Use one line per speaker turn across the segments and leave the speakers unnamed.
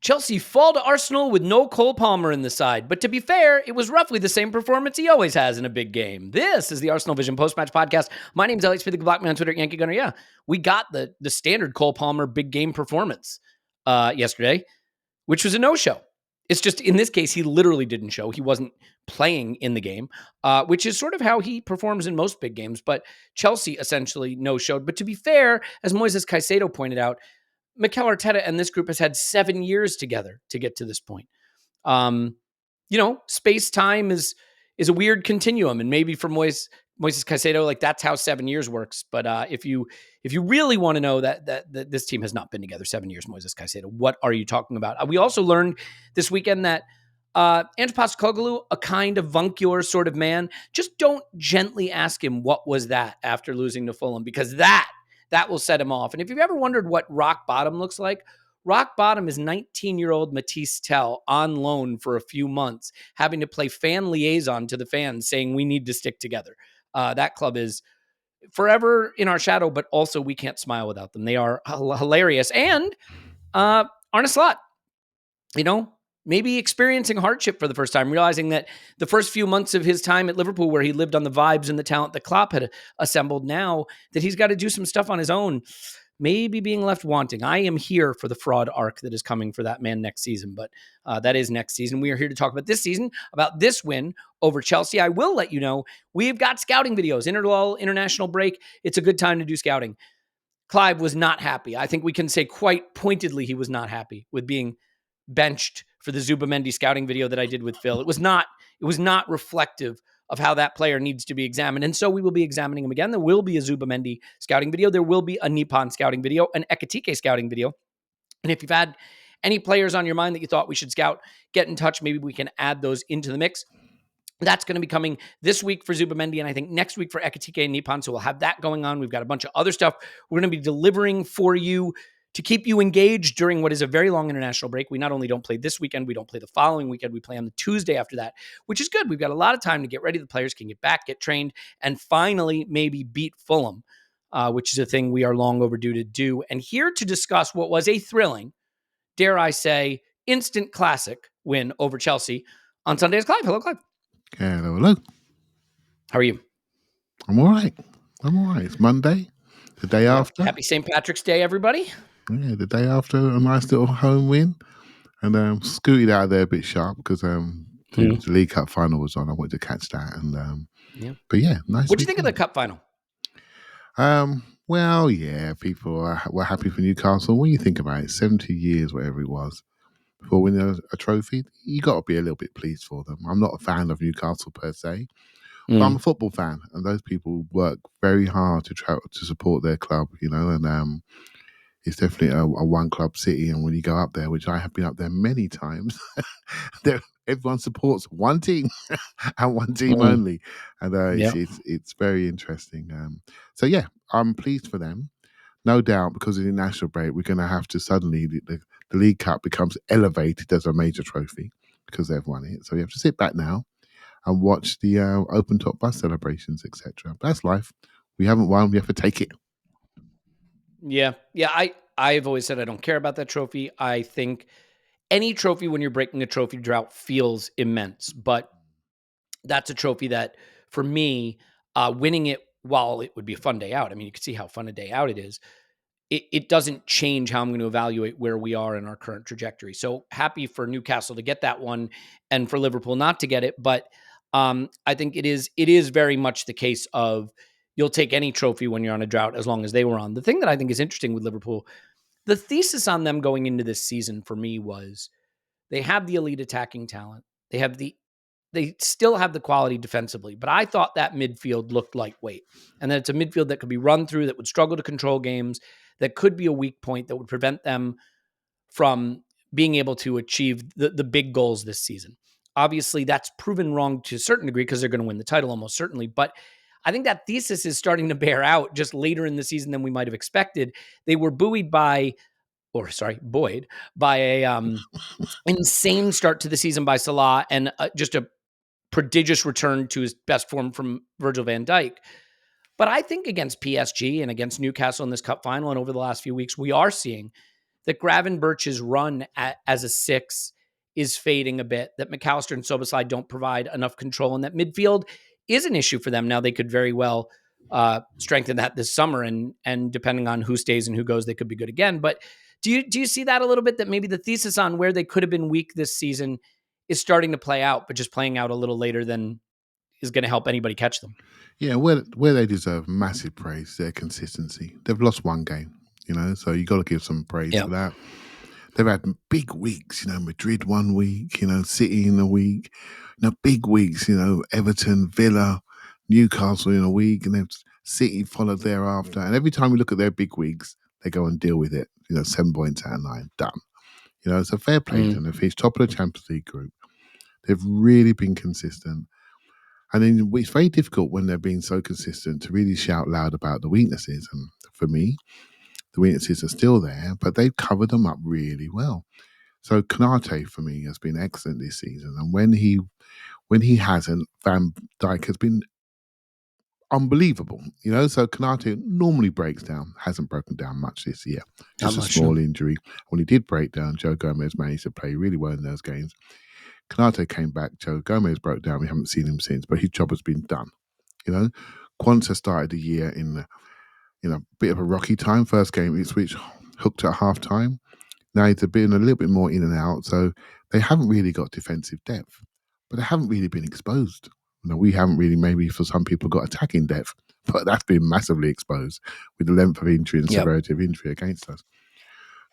Chelsea fall to Arsenal with no Cole Palmer in the side. But to be fair, it was roughly the same performance he always has in a big game. This is the ArsenalVision Post-Match Podcast. My name is Elliot. Speak the Black Man on Twitter at Yankee Gunner. Yeah, we got the standard Cole Palmer big game performance yesterday, which was a no-show. It's just, in this case, he literally didn't show. He wasn't playing in the game, which is sort of how he performs in most big games. But Chelsea essentially no-showed. But to be fair, as Moises Caicedo pointed out, Mikel Arteta and this group has had 7 years together to get to this point. Space-time is a weird continuum, and maybe for Moises Caicedo, like that's how 7 years works. But if you really want to know that this team has not been together 7 years, Moises Caicedo, what are you talking about? We also learned this weekend that Ange Postecoglou, a kind of avuncular sort of man, just don't gently ask him what was that after losing to Fulham, because that will set him off. And if you've ever wondered what rock bottom looks like, rock bottom is 19-year-old Matisse Tell on loan for a few months, having to play fan liaison to the fans saying we need to stick together. That club is forever in our shadow, but also we can't smile without them. They are hilarious. And Arne Slot, maybe experiencing hardship for the first time, realizing that the first few months of his time at Liverpool, where he lived on the vibes and the talent that Klopp had assembled, now that he's got to do some stuff on his own, maybe being left wanting. I am here for the fraud arc that is coming for that man next season, but that is next season. We are here to talk about this season, about this win over Chelsea. I will let you know, we've got scouting videos, international break. It's a good time to do scouting. Clive was not happy. I think we can say quite pointedly he was not happy with being benched for the Zubamendi scouting video that I did with Phil. It was not reflective of how that player needs to be examined. And so we will be examining him again. There will be a Zubamendi scouting video. There will be a Nippon scouting video, an Ekitike scouting video. And if you've had any players on your mind that you thought we should scout, get in touch. Maybe we can add those into the mix. That's going to be coming this week for Zubamendi, and I think next week for Ekitike and Nippon. So we'll have that going on. We've got a bunch of other stuff we're going to be delivering for you to keep you engaged during what is a very long international break. We not only don't play this weekend, we don't play the following weekend. We play on the Tuesday after that, which is good. We've got a lot of time to get ready. The players can get back, get trained, and finally maybe beat Fulham, which is a thing we are long overdue to do. And here to discuss what was a thrilling, dare I say, instant classic win over Chelsea on Sunday is Clive. Hello, Clive.
Hello.
How are you?
I'm all right. It's Monday, the day after.
Happy St. Patrick's Day, everybody.
Yeah, the day after a nice little home win, and scooted out of there a bit sharp because the League Cup final was on. I wanted to catch that, and but yeah, nice.
What do you think of the Cup final?
Well, yeah, people were happy for Newcastle. When you think about it, 70 years, whatever it was, before winning a trophy, you got to be a little bit pleased for them. I'm not a fan of Newcastle per se, but I'm a football fan, and those people work very hard to support their club, and it's definitely a one-club city, and when you go up there, which I have been up there many times, everyone supports one team and one team only, and it's very interesting. So yeah, I'm pleased for them, no doubt, because of the national break, we're going to have to suddenly the League Cup becomes elevated as a major trophy because they've won it. So you have to sit back now and watch the open top bus celebrations, etc. That's life. We haven't won. We have to take it.
Yeah. I've always said I don't care about that trophy. I think any trophy when you're breaking a trophy drought feels immense, but that's a trophy that, for me, winning it, while it would be a fun day out, I mean, you can see how fun a day out it is, it doesn't change how I'm going to evaluate where we are in our current trajectory. So happy for Newcastle to get that one and for Liverpool not to get it, but I think it is very much the case of you'll take any trophy when you're on a drought as long as they were on. The thing that I think is interesting with Liverpool, the thesis on them going into this season for me was they have the elite attacking talent. They still have the quality defensively, but I thought that midfield looked lightweight, and that it's a midfield that could be run through, that would struggle to control games, that could be a weak point that would prevent them from being able to achieve the big goals this season. Obviously, that's proven wrong to a certain degree because they're going to win the title almost certainly, but I think that thesis is starting to bear out just later in the season than we might have expected. They were buoyed by a insane start to the season by Salah and just a prodigious return to his best form from Virgil van Dijk. But I think against PSG and against Newcastle in this cup final and over the last few weeks, we are seeing that Gravenberch's run as a 6 is fading a bit, that McAllister and Szoboszlai don't provide enough control, and that midfield is an issue for them. Now, they could very well strengthen that this summer, and depending on who stays and who goes, they could be good again. But do you see that a little bit, that maybe the thesis on where they could have been weak this season is starting to play out, but just playing out a little later than is going to help anybody catch them?
Yeah, where they deserve massive praise, their consistency. They've lost one game, so you got to give some praise for that. They've had big weeks, Madrid 1 week, City in a week, big weeks, Everton, Villa, Newcastle in a week, and then City followed thereafter. And every time we look at their big weeks, they go and deal with it. 7 points out of 9, done. So fair play to them. They finished top of the Champions League group. They've really been consistent. And then it's very difficult when they're being so consistent to really shout loud about the weaknesses. And for me, the weaknesses are still there, but they've covered them up really well. So Konate, for me, has been excellent this season. And when he hasn't, Van Dijk has been unbelievable. So Konate normally breaks down, hasn't broken down much this year. Just a small injury. When he did break down, Joe Gomez managed to play really well in those games. Konate came back, Joe Gomez broke down. We haven't seen him since, but his job has been done. Quanta started the year in a bit of a rocky time. First game, Ipswich hooked at half time. Now it's been a little bit more in and out, so they haven't really got defensive depth, but they haven't really been exposed. We haven't really, maybe for some people, got attacking depth, but that's been massively exposed with the length of injury and severity of injury against us.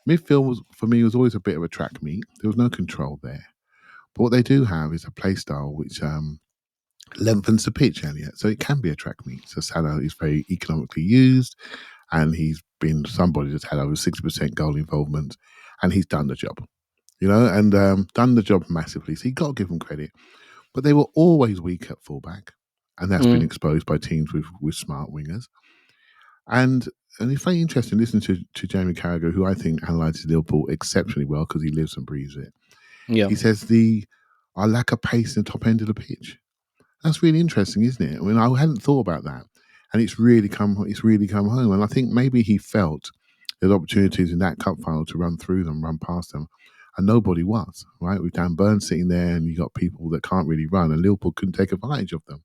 Midfield, for me, was always a bit of a track meet. There was no control there. But what they do have is a play style which lengthens the pitch, Elliot. So it can be a track meet. So Salah is very economically used, and he's been somebody that's had over 60% goal involvement, and he's done the job, and done the job massively. So you got to give him credit. But they were always weak at fullback, and that's been exposed by teams with smart wingers. And it's very interesting listening to Jamie Carragher, who I think analyses Liverpool exceptionally well because he lives and breathes it. Yeah. He says our lack of pace in the top end of the pitch. That's really interesting, isn't it? I mean, I hadn't thought about that, and it's really come home. And I think maybe he felt there's opportunities in that cup final to run through them, run past them, and nobody was, right? With Dan Burns sitting there, and you got people that can't really run, and Liverpool couldn't take advantage of them.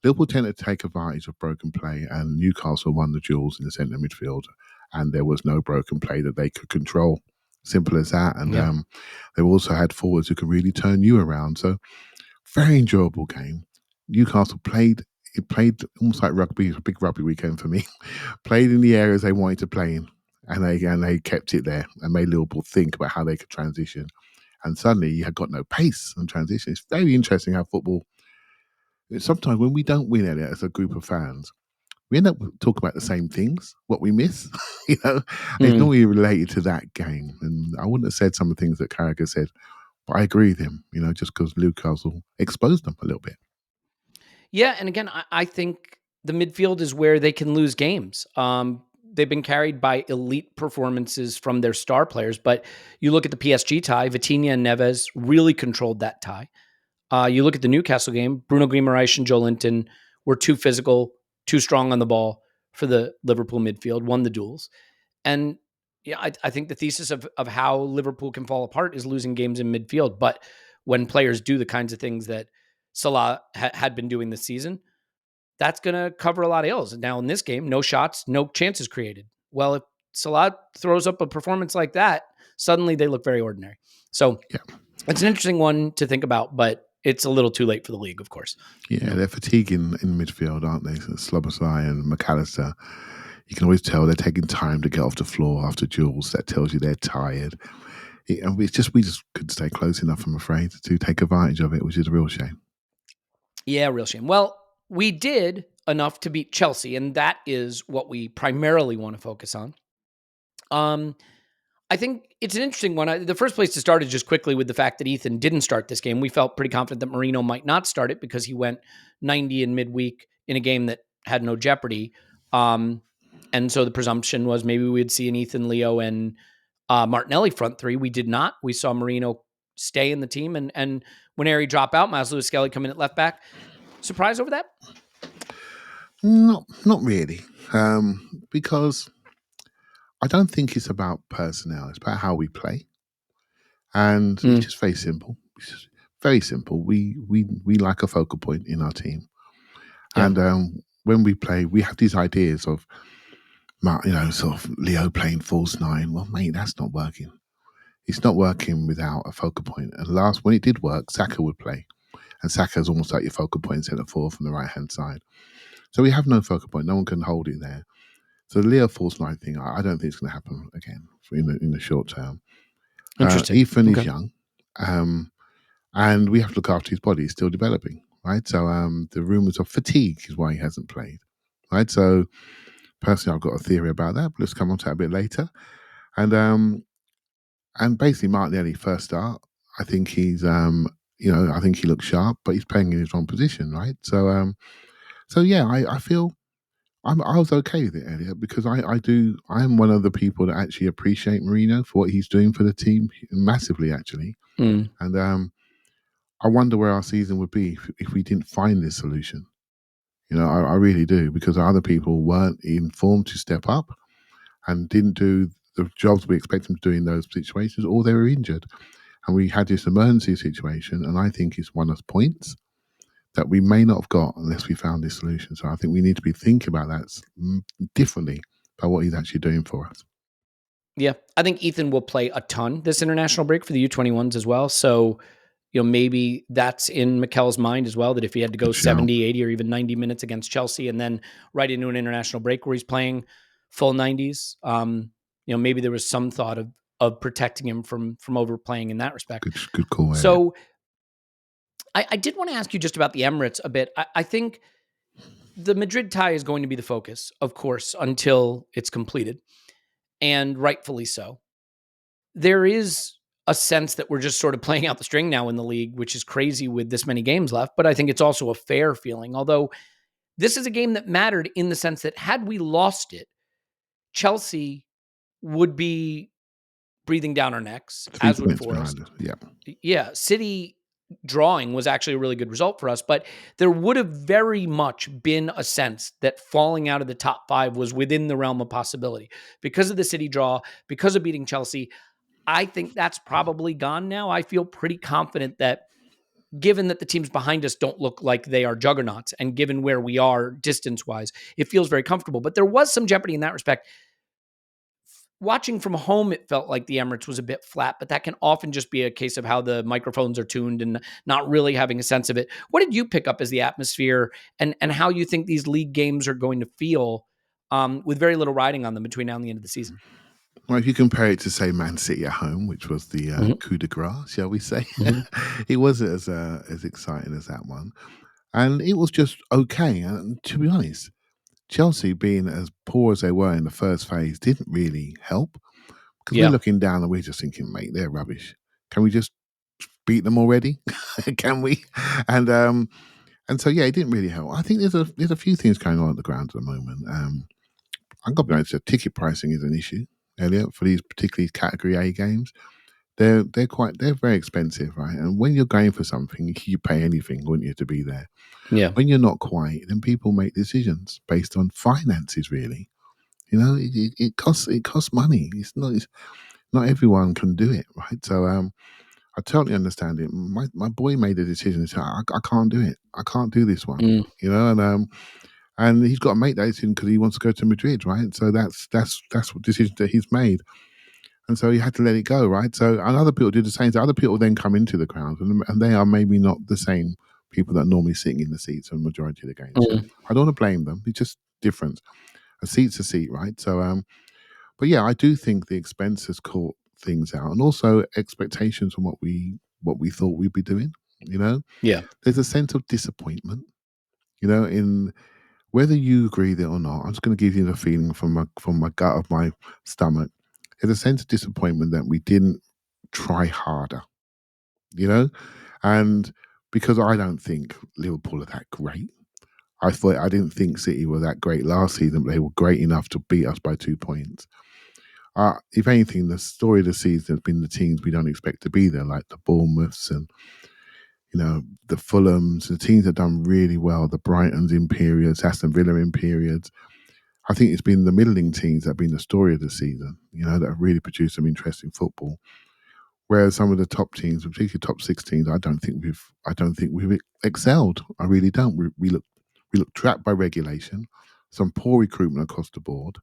Liverpool tended to take advantage of broken play, and Newcastle won the duels in the centre midfield, and there was no broken play that they could control. Simple as that. And they also had forwards who could really turn you around. So very enjoyable game. Newcastle played almost like rugby, a big rugby weekend for me. Played in the areas they wanted to play in, and they kept it there and made Liverpool think about how they could transition. And suddenly you had got no pace on transition. It's very interesting how football, sometimes when we don't win, Elliot, as a group of fans, we end up talking about the same things, what we miss. It's normally related to that game. And I wouldn't have said some of the things that Carragher said, but I agree with him, just because Newcastle exposed them a little bit.
Yeah, and again, I think the midfield is where they can lose games. They've been carried by elite performances from their star players, but you look at the PSG tie, Vitinha and Neves really controlled that tie. You look at the Newcastle game, Bruno Guimaraes and Joelinton were too physical, too strong on the ball for the Liverpool midfield, won the duels. And yeah, I think the thesis of how Liverpool can fall apart is losing games in midfield. But when players do the kinds of things that Salah had been doing this season, that's going to cover a lot of ills. Now in this game, no shots, no chances created. Well, if Salah throws up a performance like that, suddenly they look very ordinary. So it's an interesting one to think about, but it's a little too late for the league, of course.
Yeah, they're fatiguing in midfield, aren't they? So Szoboszlai and McAllister, you can always tell they're taking time to get off the floor after duels. That tells you they're tired. We just couldn't stay close enough, I'm afraid, to take advantage of it, which is a real shame.
Yeah, real shame. Well, we did enough to beat Chelsea, and that is what we primarily want to focus on. I think it's an interesting one. The first place to start is just quickly with the fact that Ethan didn't start this game. We felt pretty confident that Merino might not start it because he went 90 in midweek in a game that had no jeopardy. And so the presumption was maybe we'd see an Ethan, Leo, and Martinelli front three. We did not. We saw Merino stay in the team. And when Harry drop out, Miles Lewis-Skelly come in at left back. Surprise over that?
Not really. Because I don't think it's about personnel. It's about how we play, and it's just very simple. It's just very simple. We like a focal point in our team, and when we play, we have these ideas of, sort of Leo playing false nine. Well, mate, that's not working. It's not working without a focal point. And when it did work, Saka would play, and Saka is almost like your focal point centre forward from the right hand side. So we have no focal point. No one can hold it there. So the Leo false nine thing, I don't think it's going to happen again in the short term.
Interesting.
Ethan is young, and we have to look after his body. He's still developing, right? So the rumours of fatigue is why he hasn't played, right? So personally, I've got a theory about that, but let's come on to that a bit later. And basically, Martinelli first start, I think he's I think he looks sharp, but he's playing in his wrong position, right? So yeah, I feel I was okay with it, Elliot, because I'm one of the people that actually appreciate Merino for what he's doing for the team massively, actually. And I wonder where our season would be if we didn't find this solution. I really do, because other people weren't informed to step up and didn't do the jobs we expect them to do in those situations, or they were injured. And we had this emergency situation, and I think it's won us points that we may not have got unless we found this solution. So I think we need to be thinking about that differently about what he's actually doing for us.
Yeah, I think Ethan will play a ton this international break for the U21s as well. So, maybe that's in Mikel's mind as well, that if he had to go 70, 80, or even 90 minutes against Chelsea and then right into an international break where he's playing full 90s, maybe there was some thought of protecting him from overplaying in that respect.
Good call.
So I did want to ask you just about the Emirates a bit. I think the Madrid tie is going to be the focus, of course, until it's completed, and rightfully so. There is a sense that we're just sort of playing out the string now in the league, which is crazy with this many games left, but I think it's also a fair feeling. Although this is a game that mattered in the sense that had we lost it, Chelsea would be breathing down our necks, as would Forest. Yeah, City drawing was actually a really good result for us, but there would have very much been a sense that falling out of the top 5 was within the realm of possibility because of the City draw, because of beating Chelsea. I think that's probably gone now. I feel pretty confident that given that the teams behind us don't look like they are juggernauts, and given where we are distance-wise, it feels very comfortable. But there was some jeopardy in that respect. Watching from home, it felt like the Emirates was a bit flat, but that can often just be a case of how the microphones are tuned and not really having a sense of it. What did you pick up as the atmosphere and how you think these league games are going to feel with very little riding on them between now and the end of the season?
Well, if you compare it to, say, Man City at home, which was the coup de grace, shall we say, it wasn't as exciting as that one. And it was just okay. And to be honest, Chelsea being as poor as they were in the first phase didn't really help, because we're looking down and we're just thinking, mate, they're rubbish. Can we just beat them already? Can we? And so yeah, it didn't really help. I think there's a few things going on at the ground at the moment. I've got to be honest, ticket pricing is an issue, Elliot, for these particularly Category A games. They're very expensive, right? And when you're going for something, you pay anything, wouldn't you, to be there?
Yeah.
When you're not quite, then people make decisions based on finances, really. It costs money. It's not everyone can do it, right? So I totally understand it. My boy made a decision. He said, I can't do it. I can't do this one. And he's got to make that decision because he wants to go to Madrid, right? So that's what decision that he's made. And so he had to let it go, right? So, and other people do the same. So other people then come into the ground, and they are maybe not the same people that are normally sitting in the seats for the majority of the games. So I don't want to blame them. It's just different. A seat's a seat, right? So, but yeah, I do think the expense has caught things out, and also expectations from what we thought we'd be doing. There's a sense of disappointment. In whether you agree with it or not, I'm just going to give you the feeling from my gut of my stomach. There's a sense of disappointment that we didn't try harder, and because I don't think Liverpool are that great. I didn't think City were that great last season, but they were great enough to beat us by 2 points. If anything, the story of the season has been the teams we don't expect to be there, like the Bournemouths and the Fulhams, the teams that have done really well, the Brightons in periods, Aston Villa in periods. I think it's been the middling teams that have been the story of the season, that have really produced some interesting football. Whereas some of the top teams, particularly top 6 teams, I don't think we've excelled. I really don't. We look trapped by regulation, some poor recruitment across the board,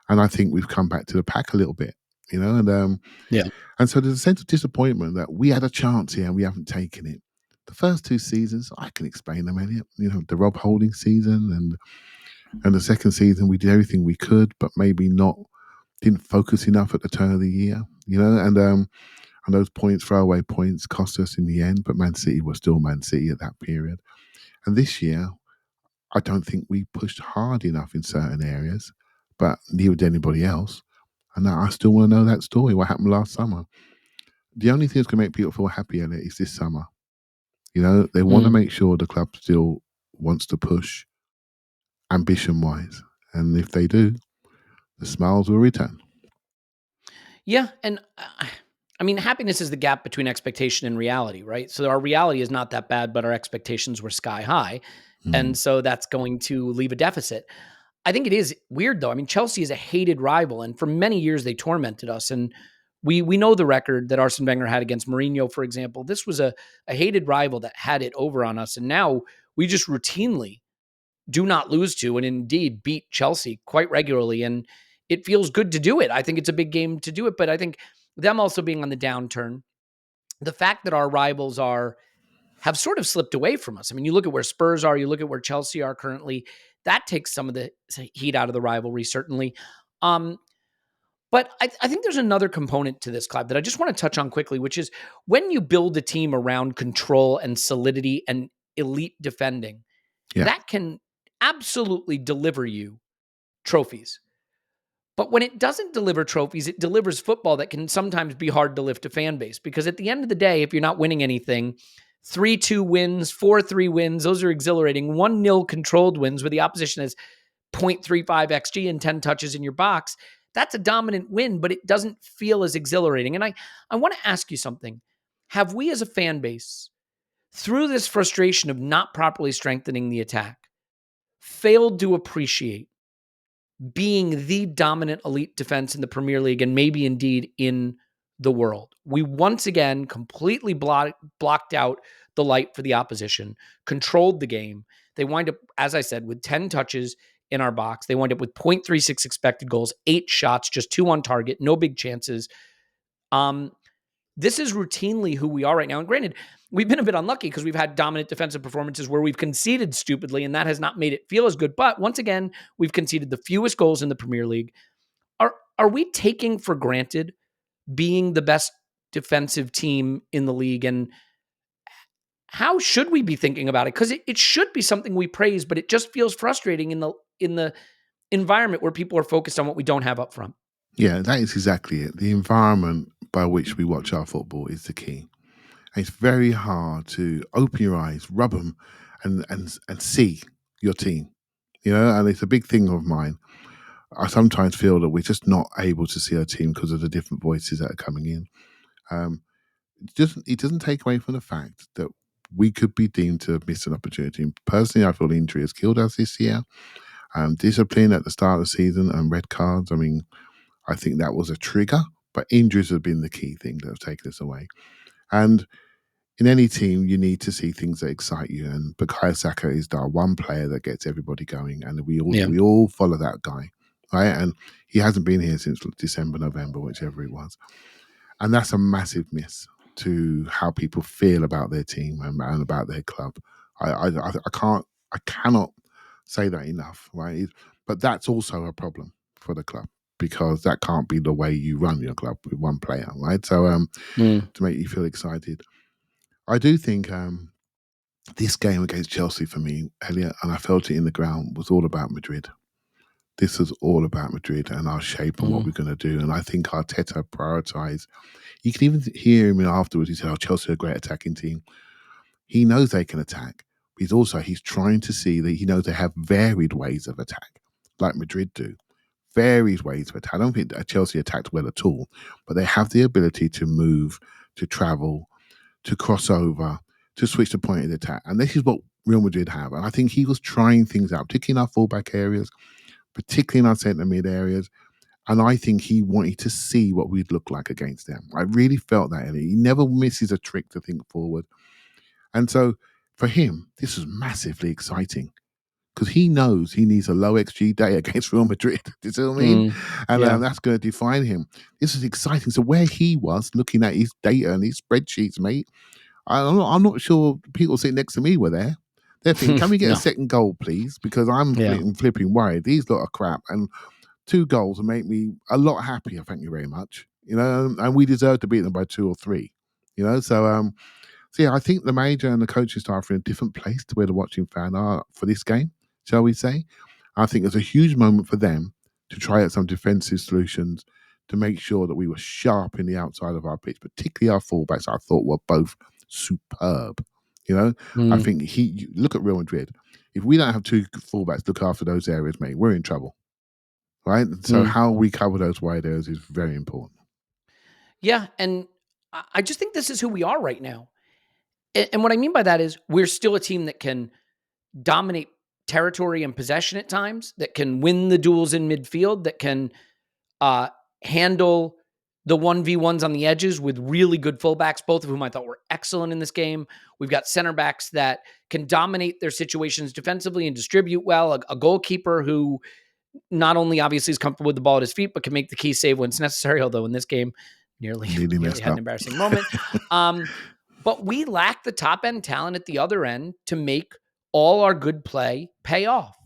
and I think we've come back to the pack a little bit,
Yeah.
And so there's a sense of disappointment that we had a chance here and we haven't taken it. The first 2 seasons, I can explain them, Elliot. The Rob Holding season and the second season, we did everything we could, but maybe didn't focus enough at the turn of the year, and those throwaway points cost us in the end, but Man City was still Man City at that period. And this year, I don't think we pushed hard enough in certain areas, but neither did anybody else. And I still want to know that story, what happened last summer. The only thing that's going to make people feel happy, Elliot, is this summer. They want to make sure the club still wants to push ambition-wise. And if they do, the smiles will return.
Yeah, and happiness is the gap between expectation and reality, right? So our reality is not that bad, but our expectations were sky high. And so that's going to leave a deficit. I think it is weird, though. Chelsea is a hated rival, and for many years they tormented us. And we know the record that Arsene Wenger had against Mourinho, for example. This was a hated rival that had it over on us, and now we just routinely do not lose to and indeed beat Chelsea quite regularly. And it feels good to do it. I think it's a big game to do it, but I think them also being on the downturn, the fact that our rivals have sort of slipped away from us. You look at where Spurs are, you look at where Chelsea are currently, that takes some of the heat out of the rivalry, certainly. But I think there's another component to this, Clive, that I just want to touch on quickly, which is when you build a team around control and solidity and elite defending, that can absolutely deliver you trophies. But when it doesn't deliver trophies, it delivers football that can sometimes be hard to lift a fan base. Because at the end of the day, if you're not winning anything, 3-2 wins, 4-3 wins, those are exhilarating. 1-0 controlled wins where the opposition has 0.35 XG and 10 touches in your box. That's a dominant win, but it doesn't feel as exhilarating. And I want to ask you something. Have we as a fan base, through this frustration of not properly strengthening the attack, failed to appreciate being the dominant elite defense in the Premier League and maybe indeed in the world? We once again completely blocked out the light for the opposition, controlled the game. They wind up, as I said, with 10 touches in our box. They wind up with 0.36 expected goals, 8 shots, just 2 on target, no big chances. This is routinely who we are right now. And granted, we've been a bit unlucky because we've had dominant defensive performances where we've conceded stupidly, and that has not made it feel as good. But once again, we've conceded the fewest goals in the Premier League. Are we taking for granted being the best defensive team in the league? And how should we be thinking about it? Because it should be something we praise, but it just feels frustrating in the environment where people are focused on what we don't have up front.
Yeah, that is exactly it. The environment by which we watch our football is the key. And it's very hard to open your eyes, rub them, and see your team. And it's a big thing of mine. I sometimes feel that we're just not able to see our team because of the different voices that are coming in. It doesn't take away from the fact that we could be deemed to miss an opportunity. And personally, I feel injury has killed us this year. Discipline at the start of the season and red cards. I think that was a trigger, but injuries have been the key thing that have taken us away. And in any team, you need to see things that excite you. And Bukayo Saka is the one player that gets everybody going. And we all follow that guy, right? And he hasn't been here since December, November, whichever it was. And that's a massive miss to how people feel about their team and about their club. I cannot say that enough, right? But that's also a problem for the club, because that can't be the way you run your club with one player, right? So to make you feel excited. I do think this game against Chelsea for me, Elliot, and I felt it in the ground, was all about Madrid. This was all about Madrid and our shape and what we're going to do. And I think Arteta prioritised. You can even hear him afterwards. He said, Chelsea are a great attacking team. He knows they can attack. But he's trying to see that he knows they have varied ways of attack, like Madrid do. Varied ways of attack. I don't think that Chelsea attacked well at all, but they have the ability to move, to travel, to cross over, to switch the point of the attack. And this is what Real Madrid have. And I think he was trying things out, particularly in our fullback areas, particularly in our centre mid areas. And I think he wanted to see what we'd look like against them. I really felt that, Elliot. He never misses a trick to think forward. And so for him, this was massively exciting because he knows he needs a low XG day against Real Madrid. Do you see what I mean? And
Yeah.
that's going to define him. This is exciting. So where he was looking at his data and his spreadsheets, mate, I'm not sure people sitting next to me were there. They're thinking, can we get
No.
a second goal, please? Because I'm flipping worried. These lot are crap. And 2 goals will make me a lot happier, thank you very much. You know, and we deserve to beat them by 2 or 3. You know, so yeah, I think the manager and the coaching staff are in a different place to where the watching fan are for this game, shall we say. I think it's a huge moment for them to try out some defensive solutions to make sure that we were sharp in the outside of our pitch, particularly our fullbacks. I thought were both superb. You know, I think look at Real Madrid. If we don't have 2 fullbacks look after those areas, mate, we're in trouble. Right? So how we cover those wide areas is very important.
Yeah, and I just think this is who we are right now. And what I mean by that is we're still a team that can dominate territory and possession at times, that can win the duels in midfield, that can handle the 1v1s on the edges with really good fullbacks, both of whom I thought were excellent in this game. We've got center backs that can dominate their situations defensively and distribute well, a goalkeeper who not only obviously is comfortable with the ball at his feet, but can make the key save when it's necessary, although in this game nearly had an embarrassing moment. But we lack the top-end talent at the other end to make all our good play pay off.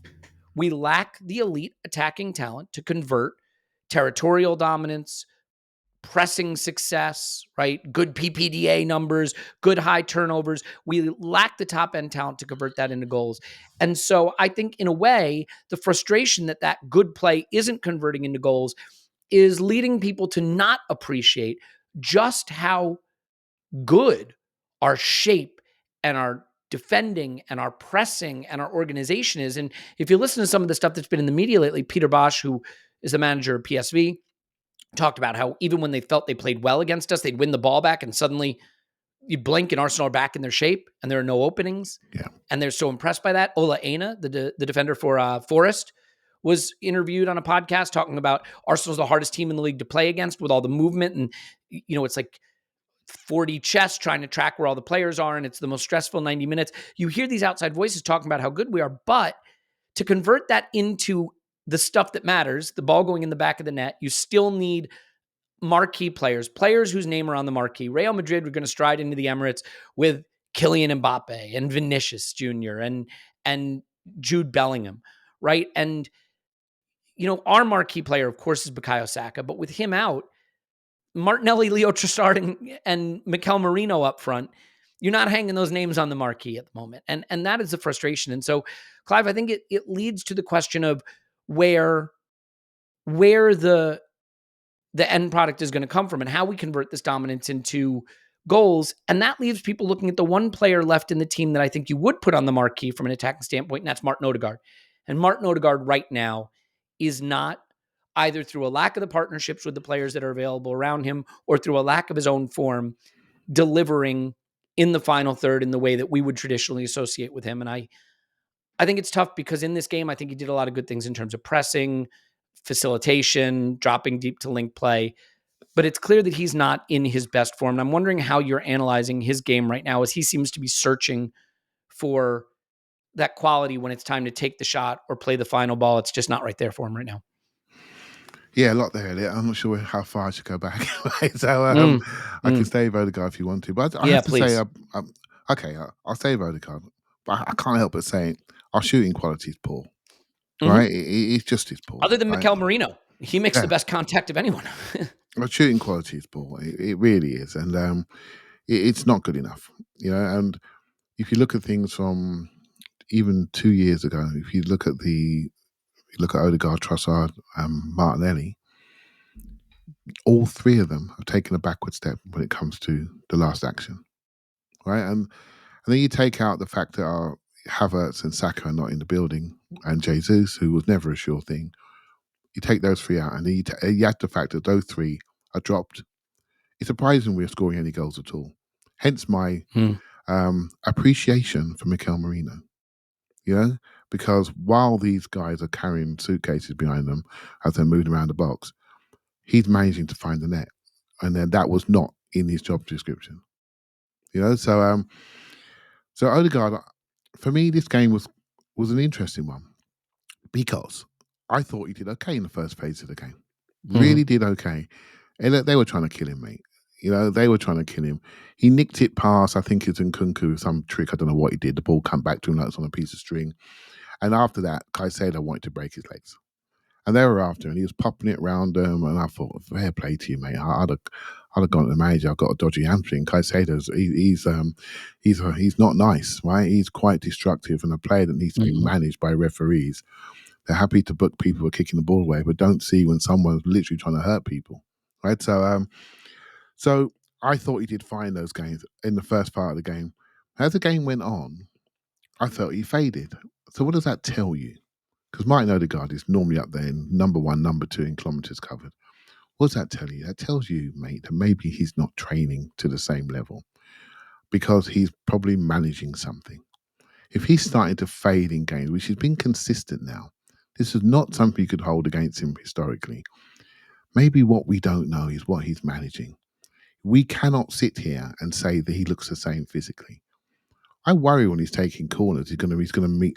We lack the elite attacking talent to convert territorial dominance, pressing success, right? Good PPDA numbers, good high turnovers. We lack the top-end talent to convert that into goals. And so I think in a way, the frustration that good play isn't converting into goals is leading people to not appreciate just how good our shape and our defending and our pressing and our organization is. And if you listen to some of the stuff that's been in the media lately, Peter Bosch, who is the manager of PSV, talked about how even when they felt they played well against us, they'd win the ball back and suddenly you blink and Arsenal are back in their shape and there are no openings.
Yeah.
And they're so impressed by that. Ola Aina, the defender for Forest, was interviewed on a podcast talking about Arsenal's the hardest team in the league to play against with all the movement. And, you know, it's like 40 chess trying to track where all the players are. And it's the most stressful 90 minutes. You hear these outside voices talking about how good we are, but to convert that into the stuff that matters, the ball going in the back of the net, you still need marquee players whose name are on the marquee. Real Madrid were going to stride into the Emirates with Kylian Mbappe and Vinicius Jr. and Jude Bellingham, right? And, you know, our marquee player, of course, is Bukayo Saka, but with him out, Martinelli, Leo Trossard, and Mikel Merino up front, you're not hanging those names on the marquee at the moment. And that is the frustration. And so, Clive, I think it leads to the question of where the end product is going to come from and how we convert this dominance into goals. And that leaves people looking at the one player left in the team that I think you would put on the marquee from an attacking standpoint, and that's Martin Odegaard. And Martin Odegaard right now is not, either through a lack of the partnerships with the players that are available around him or through a lack of his own form, delivering in the final third in the way that we would traditionally associate with him. And I think it's tough because in this game, I think he did a lot of good things in terms of pressing, facilitation, dropping deep to link play. But it's clear that he's not in his best form. And I'm wondering how you're analyzing his game right now as he seems to be searching for that quality when it's time to take the shot or play the final ball. It's just not right there for him right now.
Yeah, a lot there, Elliot. I'm not sure how far I should go back. So I can stay with Odegaard if you want to. But I have to say, okay, I'll stay with Odegaard. But I can't help but say our shooting quality is poor. Right? It's just as poor.
Other than Mikel Merino. He makes the best contact of anyone.
Our shooting quality is poor. It really is. And it's not good enough. You know, and if you look at things from even 2 years ago, if you look at Odegaard, Trossard, Martinelli, all 3 of them have taken a backward step when it comes to the last action, right? And then you take out the fact that our Havertz and Saka are not in the building, and Jesus, who was never a sure thing. You take those 3 out, and then you add the fact that those 3 are dropped. It's surprising we're scoring any goals at all. Hence my appreciation for Mikel Merino. you know, because while these guys are carrying suitcases behind them as they're moving around the box, he's managing to find the net. And then that was not in his job description, you know. So Odegaard, for me, this game was an interesting one because I thought he did okay in the first phase of the game. Really did okay. And they were trying to kill him, mate. You know, they were trying to kill him. He nicked it past, I think it's in Kunku with some trick. I don't know what he did. The ball come back to him like it's on a piece of string. And after that, Caicedo wanted to break his legs. And they were after him, and he was popping it around them. And I thought, fair play to you, mate. I'd have gone to the manager. I've got a dodgy hamstring. Caicedo's he's not nice, right? He's quite destructive and a player that needs to be managed by referees. They're happy to book people who are kicking the ball away, but don't see when someone's literally trying to hurt people, right? So I thought he did fine those games in the first part of the game. As the game went on, I felt he faded. So what does that tell you? Because Martin Odegaard is normally up there in number 1, number 2 in kilometres covered. What does that tell you? That tells you, mate, that maybe he's not training to the same level because he's probably managing something. If he's starting to fade in games, which has been consistent now, this is not something you could hold against him historically. Maybe what we don't know is what he's managing. We cannot sit here and say that he looks the same physically. I worry when he's taking corners, he's going to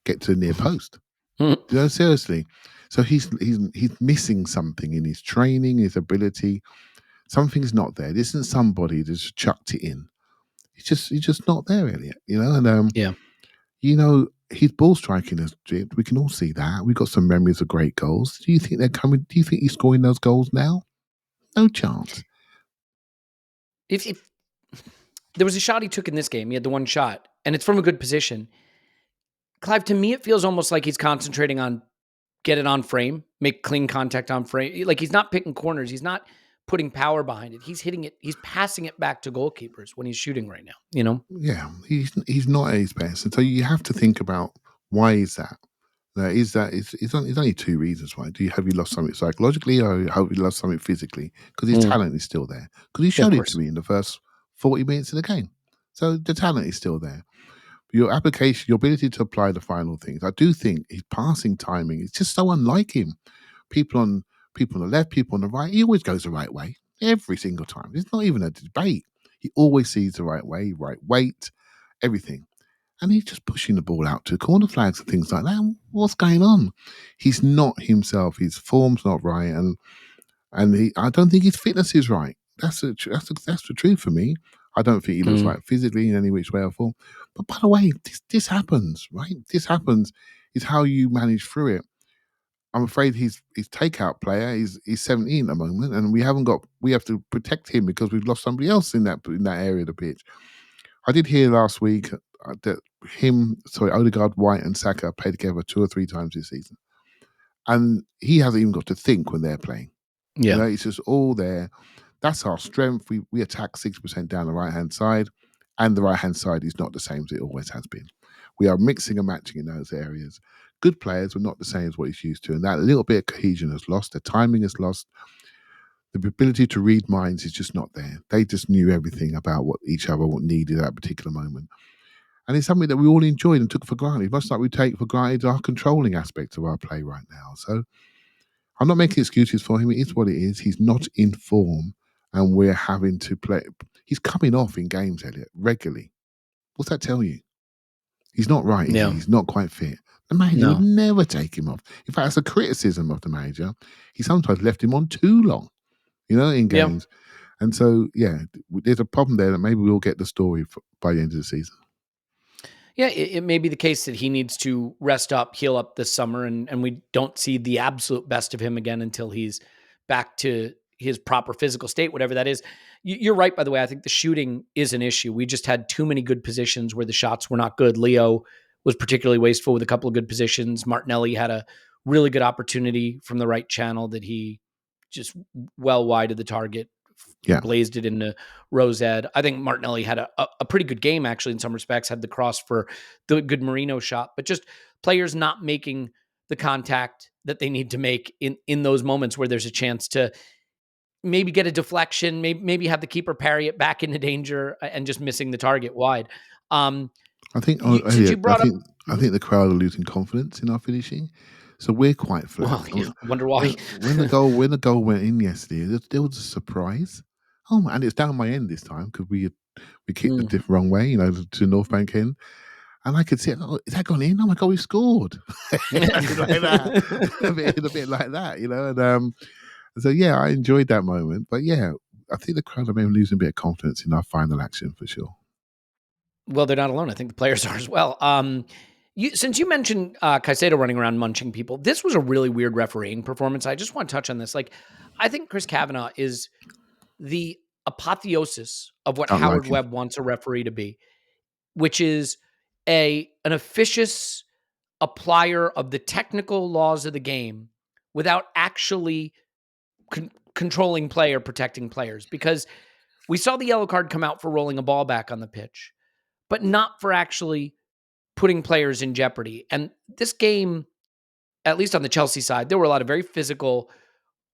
get to the near post. You know, seriously. So he's missing something in his training, his ability. Something's not there. This isn't somebody that's chucked it in. He's just not there, Elliot. You know, and you know, his ball striking has dipped. We can all see that. We've got some memories of great goals. Do you think they're coming? Do you think he's scoring those goals now? No chance.
If there was a shot he took in this game, he had the one shot, and it's from a good position. Clive, to me, it feels almost like he's concentrating on get it on frame, make clean contact on frame. Like he's not picking corners. He's not putting power behind it. He's hitting it. He's passing it back to goalkeepers when he's shooting right now, you know?
Yeah, he's not at his best. And so you have to think about why is that? It's only two reasons why. Have you lost something psychologically or have you lost something physically? Because his talent is still there. Because he showed it to me in the first 40 minutes of the game. So the talent is still there. Your application, your ability to apply the final things. I do think his passing timing is just so unlike him. People on the left, people on the right, he always goes the right way every single time. It's not even a debate. He always sees the right way, right weight, everything. And he's just pushing the ball out to corner flags and things like that. What's going on? He's not himself. His form's not right, and I don't think his fitness is right. That's the truth for me. I don't think he looks right physically in any which way or form. But by the way, this happens, right? This happens. Is how you manage through it. I'm afraid his takeout player is 17 at the moment, and we have to protect him because we've lost somebody else in that area of the pitch. I did hear last week that Odegaard, White, and Saka played together 2 or 3 times this season, and he hasn't even got to think when they're playing.
Yeah,
you know, it's just all there. That's our strength. We attack 6% down the right hand side, and the right hand side is not the same as it always has been. We are mixing and matching in those areas. Good players are not the same as what he's used to, and that little bit of cohesion is lost. The timing is lost. The ability to read minds is just not there. They just knew everything about what each other needed at that particular moment. And it's something that we all enjoyed and took for granted, much like we take for granted our controlling aspect of our play right now. So I'm not making excuses for him. It is what it is. He's not in form, and we're having to play. He's coming off in games, Elliot, regularly. What's that tell you? He's not right, is he? He's not quite fit. The manager would never take him off. In fact, that's a criticism of the manager. He sometimes left him on too long, you know, in games. And so, there's a problem there that maybe we'll get the story by the end of the season.
Yeah, it may be the case that he needs to rest up, heal up this summer, and we don't see the absolute best of him again until he's back to his proper physical state, whatever that is. You're right, by the way. I think the shooting is an issue. We just had too many good positions where the shots were not good. Leo was particularly wasteful with a couple of good positions. Martinelli had a really good opportunity from the right channel that he just well wide of the target, blazed it into Rosed. I think Martinelli had a pretty good game, actually, in some respects, had the cross for the good Merino shot, but just players not making the contact that they need to make in those moments where there's a chance to maybe get a deflection, maybe have the keeper parry it back into danger and just missing the target wide.
I think,
Since you
Elliot,
brought up,
I think the crowd are losing confidence in our finishing, so we're quite flat.
well, yeah, wonder why.
When the goal went in yesterday, there was a surprise. Oh, and it's down my end this time because we kicked the
Mm.
wrong way, to North Bank end, and I could see, oh, is that gone in? Oh my god, we scored! Like that, a bit like that, and so yeah, I enjoyed that moment. But yeah, I think the crowd are maybe losing a bit of confidence in our final action for sure.
Well, they're not alone. I think the players are as well. Since you mentioned Caicedo running around munching people, this was a really weird refereeing performance. I just want to touch on this. Like, I think Chris Kavanagh is the apotheosis of what
Don't
Howard
like him.
Webb wants a referee to be, which is an officious applier of the technical laws of the game without actually controlling play or protecting players. Because we saw the yellow card come out for rolling a ball back on the pitch, but not for actually putting players in jeopardy. And this game, at least on the Chelsea side, there were a lot of very physical,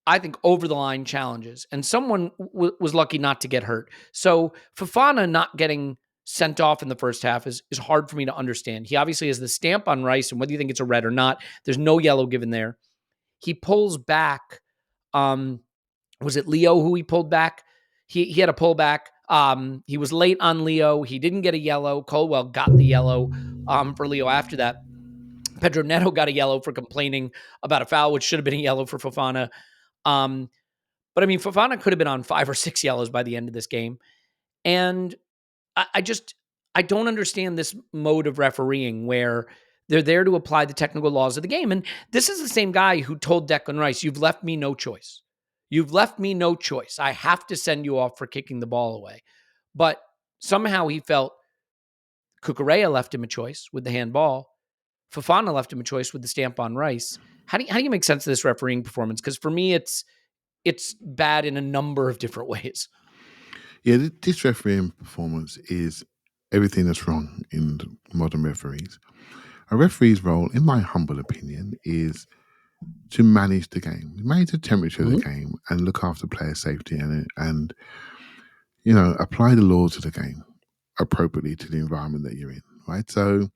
I think, over the line challenges. And someone was lucky not to get hurt. So Fofana not getting sent off in the first half is hard for me to understand. He obviously has the stamp on Rice, and whether you think it's a red or not, there's no yellow given there. He pulls back. Was it Leo who he pulled back? He had a pullback. He was late on Leo. He didn't get a yellow. Colwell got the yellow for Leo after that. Pedro Neto got a yellow for complaining about a foul, which should have been a yellow for Fofana. But I mean, Fofana could have been on 5 or 6 yellows by the end of this game. And I don't understand this mode of refereeing where they're there to apply the technical laws of the game. And this is the same guy who told Declan Rice, you've left me no choice. You've left me no choice. I have to send you off for kicking the ball away. But somehow he felt Cucurella left him a choice with the handball. Fofana left him a choice with the stamp on Rice. How do you make sense of this refereeing performance? Because for me, it's bad in a number of different ways.
Yeah, this refereeing performance is everything that's wrong in modern referees. A referee's role, in my humble opinion, is to manage the game, manage the temperature of the game, and look after player safety and apply the laws of the game appropriately to the environment that you're in. Right, so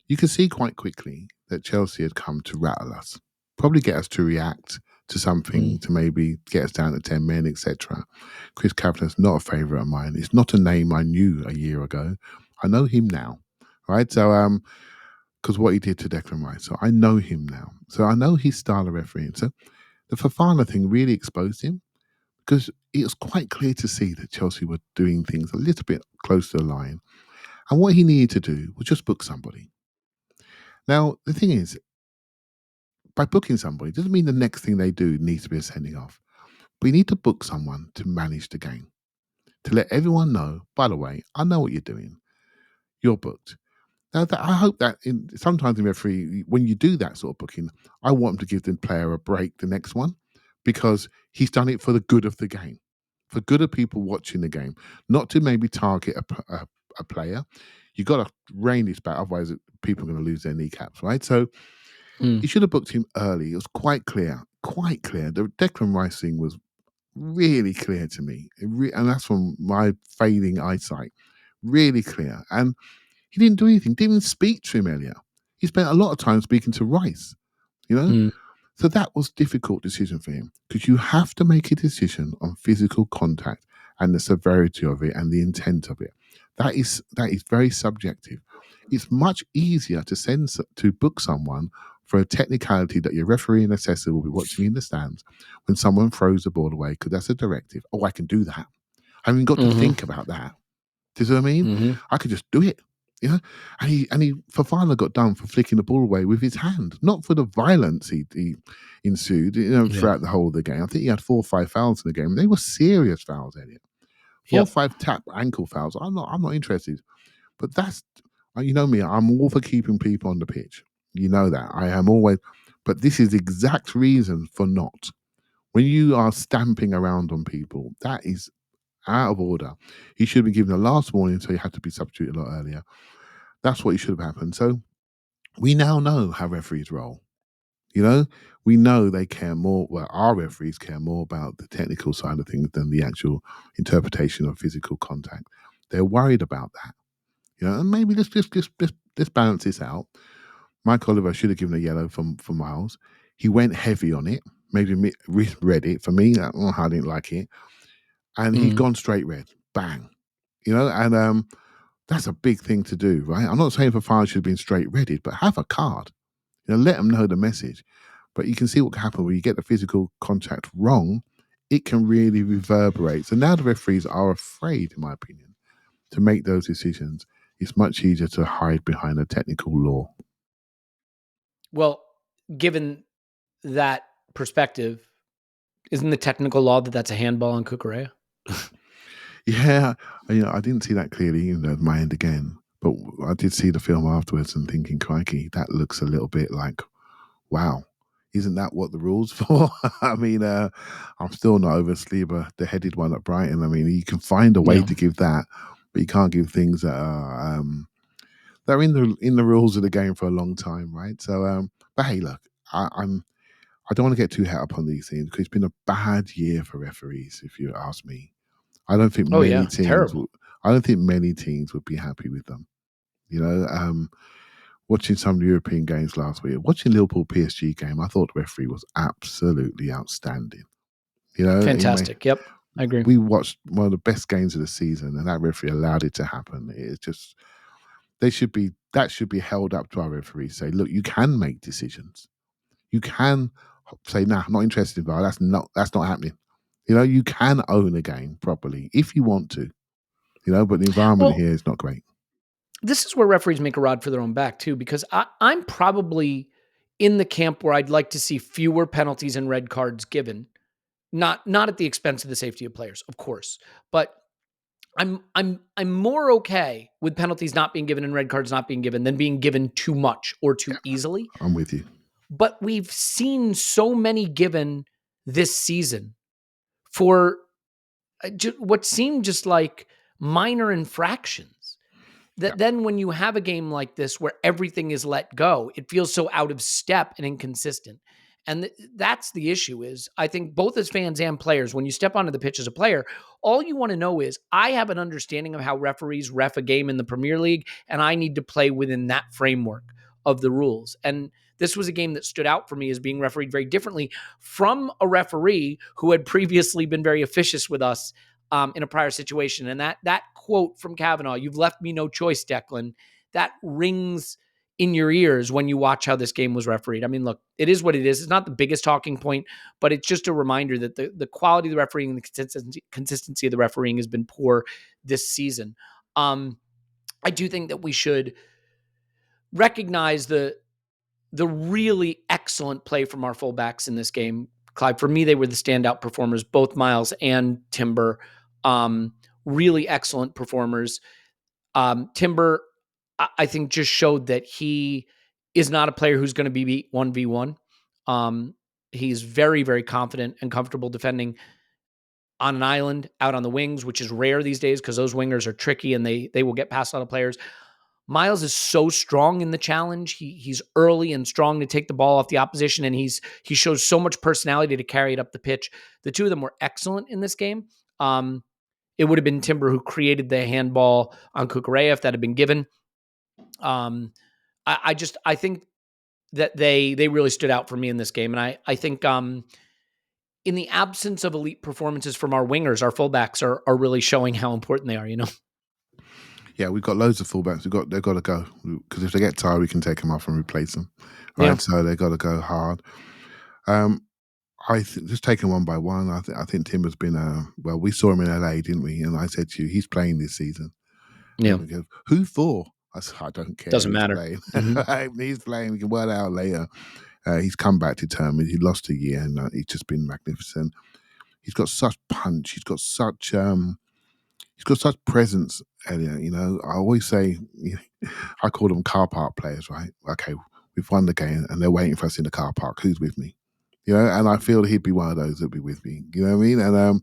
you can see quite quickly that Chelsea had come to rattle us, probably get us to react to something to maybe get us down to 10 men, etc. Chris Kavanagh's not a favourite of mine. It's not a name I knew a year ago. I know him now, right? So, because what he did to Declan Rice, so I know him now. So I know his style of refereeing. So the Fofana thing really exposed him because it was quite clear to see that Chelsea were doing things a little bit close to the line. And what he needed to do was just book somebody. Now, the thing is, by booking somebody doesn't mean the next thing they do needs to be a sending off. But you need to book someone to manage the game, to let everyone know, by the way, I know what you're doing. You're booked. Now, I hope that sometimes in referee, when you do that sort of booking, I want them to give the player a break the next one because he's done it for the good of the game, for good of people watching the game, not to maybe target a player. You've got to rein this back, otherwise people are going to lose their kneecaps, right? So he should have booked him early. It was quite clear. The Declan Rice thing was really clear to me. And that's from my fading eyesight. Really clear. And he didn't do anything. Didn't even speak to him, Elliot. He spent a lot of time speaking to Rice, So that was a difficult decision for him because you have to make a decision on physical contact and the severity of it and the intent of it. That is very subjective. It's much easier to book someone for a technicality that your referee and assessor will be watching in the stands when someone throws the ball away because that's a directive. Oh, I can do that. I haven't got to think about that. Do you see what I mean? I could just do it. And he Fofana got done for flicking the ball away with his hand, not for the violence he ensued, throughout the whole of the game. I think he had 4 or 5 fouls in the game. They were serious fouls, Elliot. 4 or 5 tap ankle fouls. I'm not interested. But that's, you know me, I'm all for keeping people on the pitch. You know that. I am always, but this is the exact reason for not. When you are stamping around on people, that is out of order. He should have been given a last warning, so he had to be substituted a lot earlier. That's what should have happened. So we now know how referees roll. We know they care more. Well, our referees care more about the technical side of things than the actual interpretation of physical contact. They're worried about that. And maybe let's balance this out. Mike Oliver should have given a yellow for Miles. He went heavy on it. Maybe read it. For me, I didn't like it. And he's gone straight red. Bang. And that's a big thing to do, right? I'm not saying Fafana should have been straight redded, but have a card. Let them know the message. But you can see what can happen when you get the physical contact wrong. It can really reverberate. So now the referees are afraid, in my opinion, to make those decisions. It's much easier to hide behind a technical law.
Well, given that perspective, isn't the technical law that that's a handball on Cucurella?
Yeah, I didn't see that clearly at my end again, but I did see the film afterwards and thinking, crikey, that looks a little bit like, wow, isn't that what the rules for? I mean, I'm still not over Saliba, the headed one at Brighton. I mean, you can find a way to give that, but you can't give things that are in the rules of the game for a long time, right? So, but hey, look, I don't want to get too hot up on these things because it's been a bad year for referees, if you ask me. I don't think many teams would be happy with them. Watching some of the European games last week, watching Liverpool PSG game, I thought the referee was absolutely outstanding.
Fantastic. Yep, I agree.
We watched one of the best games of the season, and that referee allowed it to happen. It's just that should be held up to our referees. Say, look, you can make decisions. You can say, nah, I'm not interested in VAR. That's not happening. You can own a game properly if you want to. But the environment here is not great.
This is where referees make a rod for their own back too, because I'm probably in the camp where I'd like to see fewer penalties and red cards given, not at the expense of the safety of players, of course, but I'm more okay with penalties not being given and red cards not being given than being given too much or too easily.
I'm with you.
But we've seen so many given this season for what seemed just like minor infractions. Then when you have a game like this where everything is let go, it feels so out of step and inconsistent. And that's the issue is, I think both as fans and players, when you step onto the pitch as a player, all you want to know is, I have an understanding of how referees ref a game in the Premier League, and I need to play within that framework of the rules. And this was a game that stood out for me as being refereed very differently from a referee who had previously been very officious with us in a prior situation. And that quote from Kavanaugh, "You've left me no choice, Declan," that rings in your ears when you watch how this game was refereed. I mean, look, it is what it is. It's not the biggest talking point, but it's just a reminder that the quality of the refereeing and the consistency of the refereeing has been poor this season. I do think that we should recognize the really excellent play from our fullbacks in this game. Clive, for me, they were the standout performers, both Miles and Timber. Really excellent performers. Timber, I think, just showed that he is not a player who's going to be beat 1v1. He's very, very confident and comfortable defending on an island, out on the wings, which is rare these days because those wingers are tricky and they will get past a lot of players. Miles is so strong in the challenge. He's early and strong to take the ball off the opposition, and he shows so much personality to carry it up the pitch. The two of them were excellent in this game. It would have been Timber who created the handball on Cucurella if that had been given. I think that they really stood out for me in this game, and I think in the absence of elite performances from our wingers, our fullbacks are really showing how important they are.
Yeah, we've got loads of fullbacks. They've got to go because if they get tired, we can take them off and replace them. Right, yeah. So they've got to go hard. Just taking one by one. I think Timber's been we saw him in LA, didn't we? And I said to you, he's playing this season.
Yeah.
Go, who for? I said, I don't care.
Doesn't matter.
Mm-hmm. He's playing. We can work it out later. He's come back determined. He lost a year, and he's just been magnificent. He's got such punch. He's got such presence, Elliot. I always say, I call them car park players, right? Okay, we've won the game, and they're waiting for us in the car park. Who's with me? And I feel he'd be one of those that'd be with me. You know what I mean? And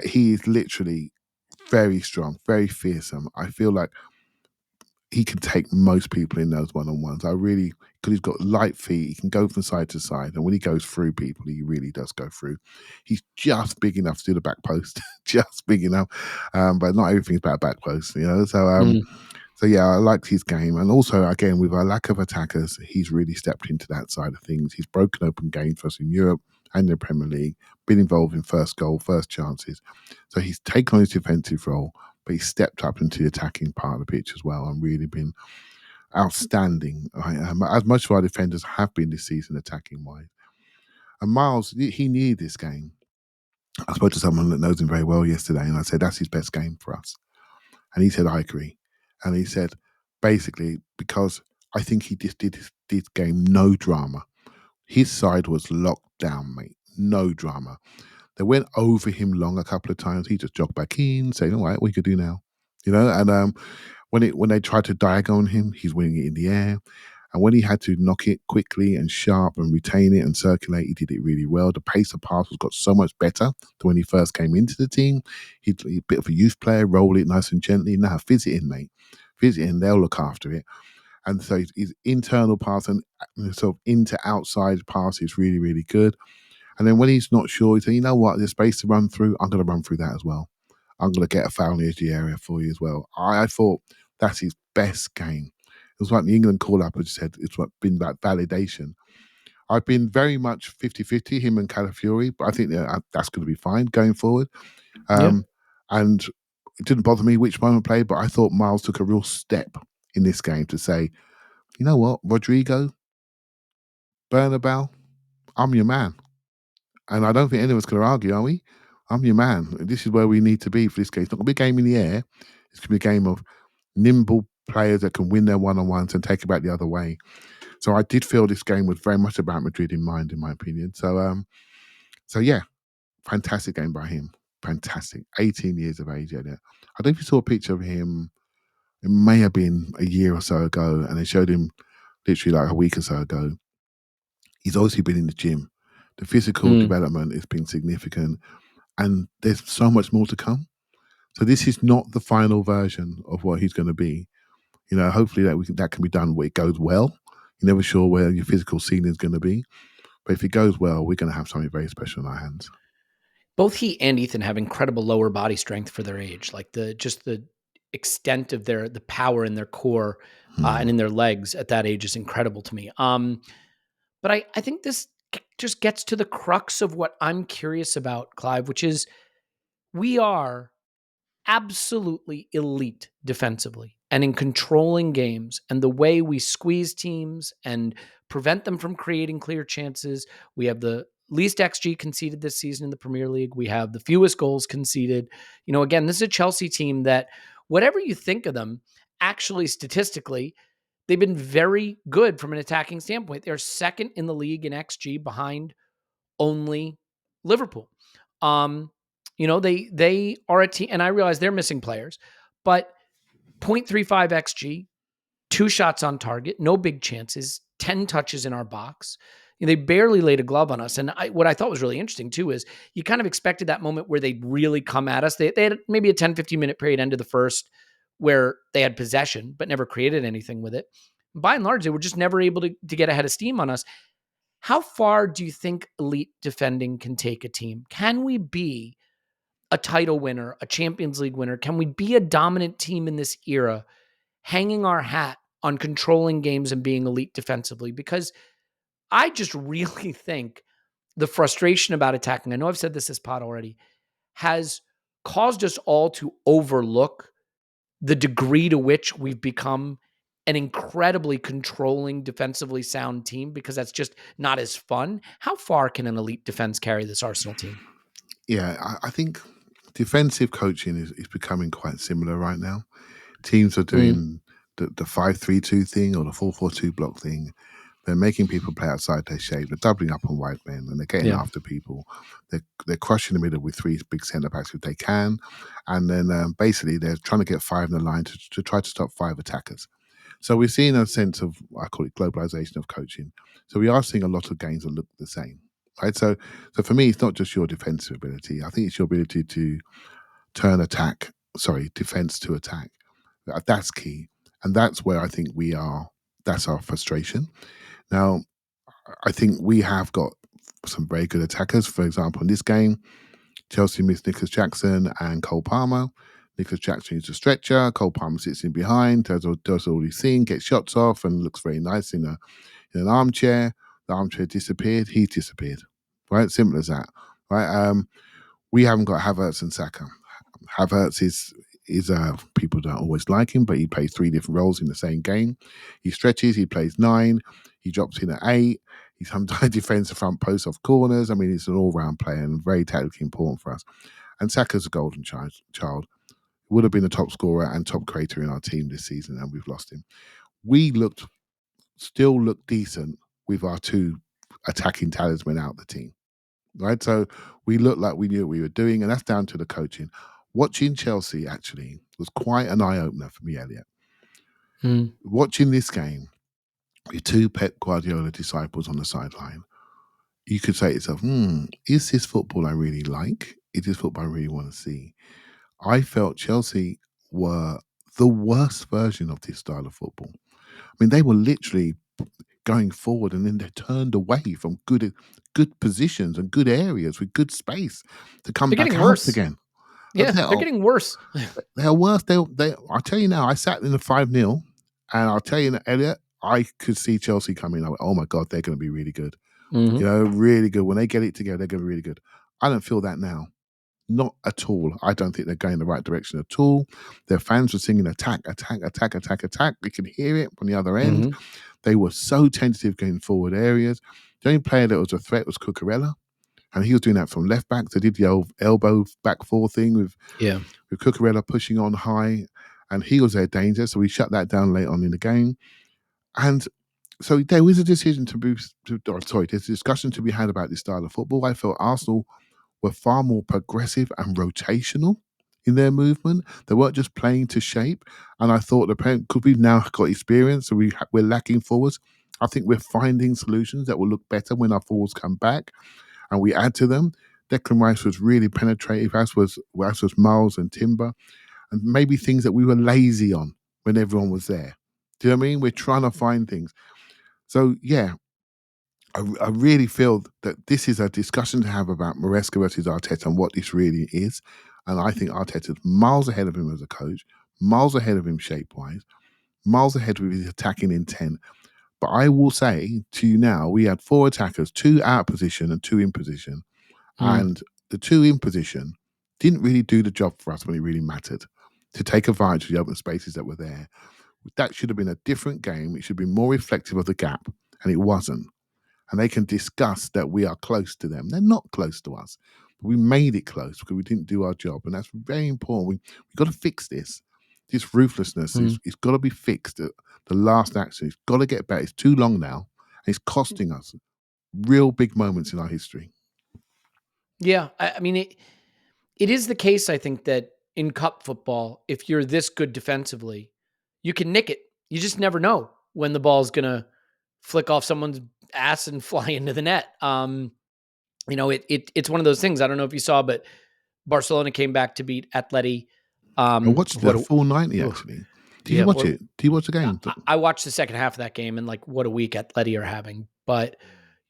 he is literally very strong, very fearsome. I feel like he can take most people in those one-on-ones. Because he's got light feet, he can go from side to side. And when he goes through people, he really does go through. He's just big enough to do the back post, just big enough. But not everything's about back post, So So yeah, I liked his game, and also again with our lack of attackers, he's really stepped into that side of things. He's broken open games for us in Europe and the Premier League, been involved in first goal, first chances. So he's taken on his defensive role, but he's stepped up into the attacking part of the pitch as well, and really been outstanding. As much of our defenders have been this season attacking wise. And Miles, he needed this game. I spoke to someone that knows him very well yesterday, and I said that's his best game for us. And he said, I agree. And he said, basically, because I think he just did this game no drama. His side was locked down, mate. No drama. They went over him long a couple of times. He just jogged back in, saying, all right, what you could do now? And when they tried to diagonal on him, he's winning it in the air. And when he had to knock it quickly and sharp and retain it and circulate, he did it really well. The pace of pass got so much better than when he first came into the team. He's a bit of a youth player, roll it nice and gently. Now, fizz it in, mate. Fizz it in, they'll look after it. And so his internal pass and sort of into outside pass is really, really good. And then when he's not sure, he said, you know what, there's space to run through. I'm going to run through that as well. I'm going to get a foul in the edge of the area for you as well. I thought that's his best game. It was like the England call-up, I just said, it's been that validation. I've been very much 50-50, him and Calafiori, but I think that's going to be fine going forward. And it didn't bother me which one I played, but I thought Miles took a real step in this game to say, you know what, Rodrigo, Bernabeu, I'm your man. And I don't think any of us can argue, are we? I'm your man. This is where we need to be for this game. It's not going to be a game in the air. It's going to be a game of nimble players that can win their one-on-ones and take it back the other way. So I did feel this game was very much about Madrid in mind, in my opinion. So yeah, fantastic game by him. Fantastic. 18 years of age, Elliot. I don't know if you saw a picture of him. It may have been a year or so ago, and they showed him literally like a week or so ago. He's obviously been in the gym. The physical development has been significant, and there's so much more to come. So this is not the final version of what he's going to be. You know, hopefully that can be done where it goes well. You're never sure where your physical ceiling is going to be. But if it goes well, we're going to have something very special in our hands.
Both he and Ethan have incredible lower body strength for their age. Like the extent of the power in their core and in their legs at that age is incredible to me. But I think this just gets to the crux of what I'm curious about, Clive, which is we are absolutely elite defensively and in controlling games and the way we squeeze teams and prevent them from creating clear chances. We have the least XG conceded this season in the Premier League. We have the fewest goals conceded. You know, again, this is a Chelsea team that, whatever you think of them, actually statistically, they've been very good from an attacking standpoint. They're second in the league in XG behind only Liverpool. You know, they are a team, and I realize they're missing players, but 0.35 XG, 2 shots on target, no big chances, 10 touches in our box. You know, they barely laid a glove on us. And what I thought was really interesting too is you kind of expected that moment where they'd really come at us. They had maybe a 10, 15 minute period end of the first where they had possession, but never created anything with it. By and large, they were just never able to get ahead of steam on us. How far do you think elite defending can take a team? Can we be a title winner, a Champions League winner? Can we be a dominant team in this era, hanging our hat on controlling games and being elite defensively? Because I just really think the frustration about attacking, I know I've said this pod already, has caused us all to overlook the degree to which we've become an incredibly controlling, defensively sound team, because that's just not as fun. How far can an elite defense carry this Arsenal team?
Yeah, I think defensive coaching is becoming quite similar right now. Teams are doing the 5-3-2 thing or the 4-4-2 block thing. They're making people play outside their shape. They're doubling up on wide men, and they're getting after people. They're crushing the middle with 3 big centre backs if they can, and then basically they're trying to get 5 in the line to try to stop 5 attackers. So we're seeing a sense of, I call it globalization of coaching. So we are seeing a lot of games that look the same, right? So for me, it's not just your defensive ability. I think it's your ability to turn defense to attack. That's key, and that's where I think we are. That's our frustration. Now, I think we have got some very good attackers. For example, in this game, Chelsea missed Nicholas Jackson and Cole Palmer. Nicholas Jackson is a stretcher. Cole Palmer sits in behind, does all these things, gets shots off, and looks very nice in an armchair. The armchair disappeared. He's disappeared. Right? Simple as that. Right? We haven't got Havertz and Saka. Havertz is people don't always like him, but he plays 3 different roles in the same game. He stretches. He plays 9. He drops in at 8. He sometimes defends the front post off corners. I mean, he's an all-round player and very tactically important for us. And Saka's a golden child. Would have been a top scorer and top creator in our team this season, and we've lost him. We still look decent with our 2 attacking talisman out the team, right? So we look like we knew what we were doing, and that's down to the coaching. Watching Chelsea actually was quite an eye-opener for me, Elliot. Watching this game with 2 Pep Guardiola disciples on the sideline, you could say to yourself, is this football I really like? Is this football I really want to see? I felt Chelsea were the worst version of this style of football. I mean, they were literally going forward and then they turned away from good positions and good areas with good space to come back out again.
Yeah, they're getting worse.
They're worse. I'll tell you now, I sat in the 5-0 and I'll tell you, Elliot, I could see Chelsea coming. I went, oh my God, they're going to be really good.
Mm-hmm.
You know, really good. When they get it together, they're going to be really good. I don't feel that now. Not at all. I don't think they're going the right direction at all. Their fans were singing attack, attack, attack, attack, attack. We could hear it from the other end. Mm-hmm. They were so tentative going forward areas. The only player that was a threat was Cucurella, and he was doing that from left back. They did the old elbow back 4 thing with Cucurella pushing on high, and he was their danger. So we shut that down late on in the game. And so there was a decision there's a discussion to be had about this style of football. I felt Arsenal were far more progressive and rotational in their movement. They weren't just playing to shape. And I thought because we've now got experience, so we're lacking forwards. I think we're finding solutions that will look better when our forwards come back and we add to them. Declan Rice was really penetrative, as was Miles and Timber, and maybe things that we were lazy on when everyone was there. Do you know what I mean? We're trying to find things. So, yeah, I really feel that this is a discussion to have about Maresca versus Arteta and what this really is. And I think Arteta's miles ahead of him as a coach, miles ahead of him shape-wise, miles ahead with his attacking intent. But I will say to you now, we had 4 attackers, 2 out of position and 2 in position. And the 2 in position didn't really do the job for us when it really mattered, to take advantage of the open spaces that were there. That should have been a different game. It should be more reflective of the gap, and it wasn't. And they can discuss that we are close to them. They're not close to us. But we made it close because we didn't do our job. And that's very important. We've got to fix this. This ruthlessness, it's got to be fixed. The last action, it's got to get better. It's too long now. And it's costing us real big moments in our history.
Yeah. I mean, it is the case, I think, that in cup football, if you're this good defensively, you can nick it. You just never know when the ball's going to flick off someone's ass and fly into the net. It's one of those things. I don't know if you saw, but Barcelona came back to beat Atleti.
I watched the full 90 actually. Did you watch it? Do you watch the game?
I watched the second half of that game, and what a week Atleti are having. But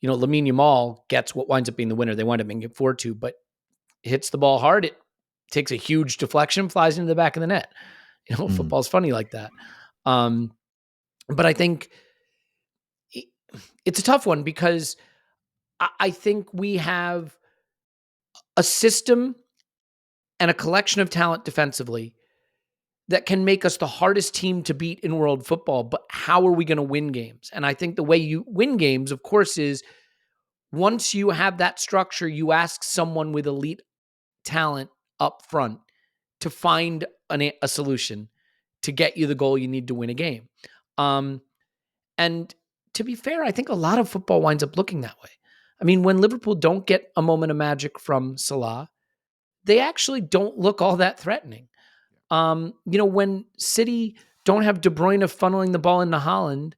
Lamine Yamal gets what winds up being the winner. They wind up being it 4-2, but hits the ball hard. It takes a huge deflection, flies into the back of the net. Football's funny like that. But I think it's a tough one because I think we have a system and a collection of talent defensively that can make us the hardest team to beat in world football. But how are we going to win games? And I think the way you win games, of course, is once you have that structure, you ask someone with elite talent up front to find a solution to get you the goal you need to win a game. And to be fair, I think a lot of football winds up looking that way. I mean, when Liverpool don't get a moment of magic from Salah, they actually don't look all that threatening. When City don't have De Bruyne funneling the ball into Haaland,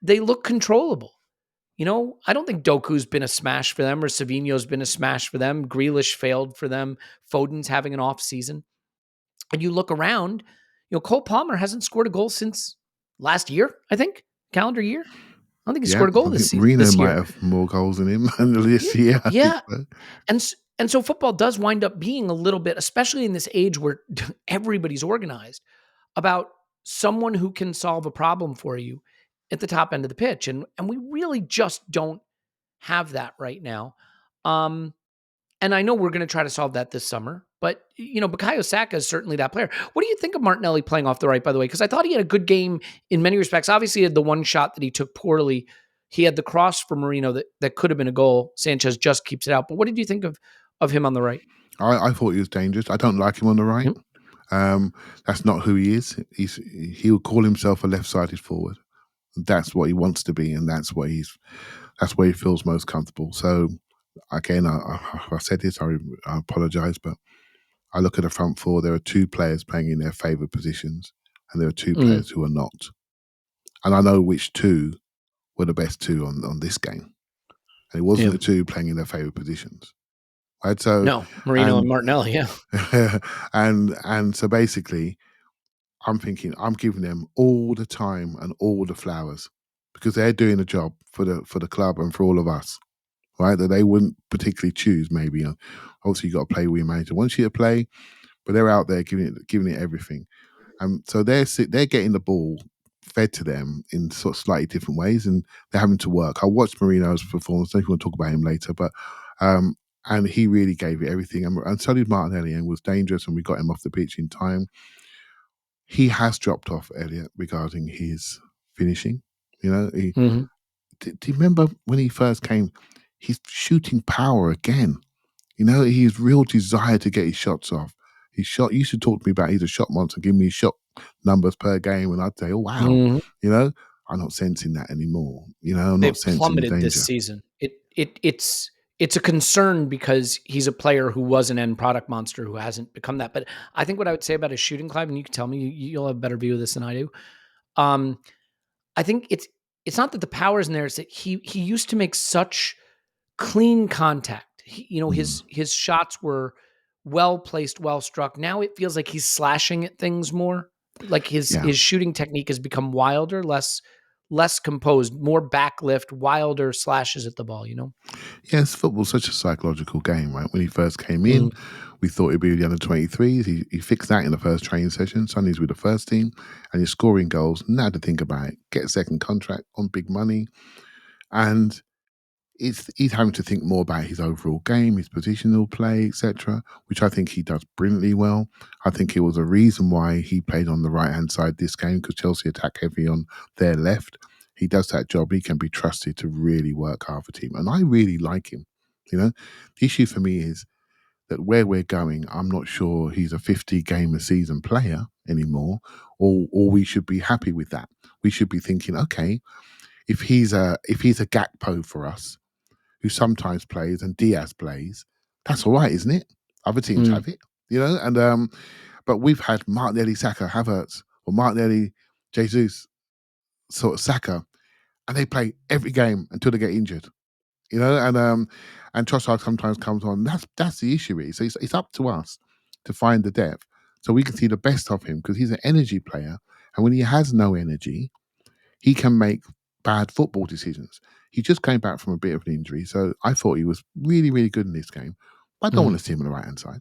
they look controllable. I don't think Doku's been a smash for them or Savinho's been a smash for them. Grealish failed for them. Foden's having an off season. And you look around, Cole Palmer hasn't scored a goal since last year, I think, calendar year. I don't think he scored a goal this season.
Merino might have more goals than him this year.
Yeah. And so football does wind up being a little bit, especially in this age where everybody's organized, about someone who can solve a problem for you at the top end of the pitch. And we really just don't have that right now. And I know we're going to try to solve that this summer, but Bukayo Saka is certainly that player. What do you think of Martinelli playing off the right, by the way? Because I thought he had a good game in many respects. Obviously, he had the one shot that he took poorly. He had the cross for Merino that could have been a goal. Sanchez just keeps it out. But what did you think of him on the right?
I thought he was dangerous. I don't like him on the right.
Yep.
That's not who he is. He would call himself a left-sided forward. That's what he wants to be, and that's where he feels most comfortable. So again, I said this, I apologize, but I look at the front four. There are two players playing in their favourite positions, and there are two players who are not. And I know which two were the best two on this game. And it wasn't the two playing in their favourite positions. Right? So
no, Merino and Martinelli, yeah.
and so basically, I'm thinking I'm giving them all the time and all the flowers because they're doing a job for the club and for all of us, right? That they wouldn't particularly choose. Maybe obviously you got to play where your manager wants you to play, but they're out there giving it everything, and so they're getting the ball fed to them in sort of slightly different ways, and they're having to work. I watched Merino's performance. I don't know if you want to talk about him later, but and he really gave it everything, and so did Martinelli, and was dangerous, and we got him off the pitch in time. He has dropped off, Elliot, regarding his finishing. Do you remember when he first came? His shooting power again. His real desire to get his shots off. He used to talk to me about he's a shot monster, give me shot numbers per game, and I'd say, oh wow. I'm not sensing that anymore. I'm
They've
not sensing
plummeted
danger
this season. It's a concern because he's a player who was an end product monster who hasn't become that. But I think what I would say about his shooting, Clive, and you can tell me, you'll have a better view of this than I do. I think it's not that the power isn't there. It's that he used to make such clean contact. His shots were well placed, well struck. Now it feels like he's slashing at things more. Like his shooting technique has become wilder, less composed, more backlift, wilder slashes at the ball,
Yes, football's such a psychological game, right? When he first came in, we thought he'd be with the under-23s. He fixed that in the first training session. Suddenly he's with the first team, and he's scoring goals. Now to think about it, get a second contract on big money, and he's having to think more about his overall game, his positional play, etc., which I think he does brilliantly well. I think it was a reason why he played on the right-hand side this game, because Chelsea attack heavy on their left. He does that job. He can be trusted to really work hard for team. And I really like him. The issue for me is that where we're going, I'm not sure he's a 50 game a season player anymore, or we should be happy with that. We should be thinking, okay, if he's a Gakpo for us, who sometimes plays and Diaz plays, that's all right, isn't it? Other teams have it, and but we've had Martinelli, Saka, Havertz, or Martinelli, Jesus, sort of Saka, and they play every game until they get injured, and Trossard sometimes comes on. That's the issue, really. So it's up to us to find the depth so we can see the best of him, because he's an energy player, and when he has no energy, he can make bad football decisions. He just came back from a bit of an injury, so I thought he was really, really good in this game. I don't want to see him on the right hand side.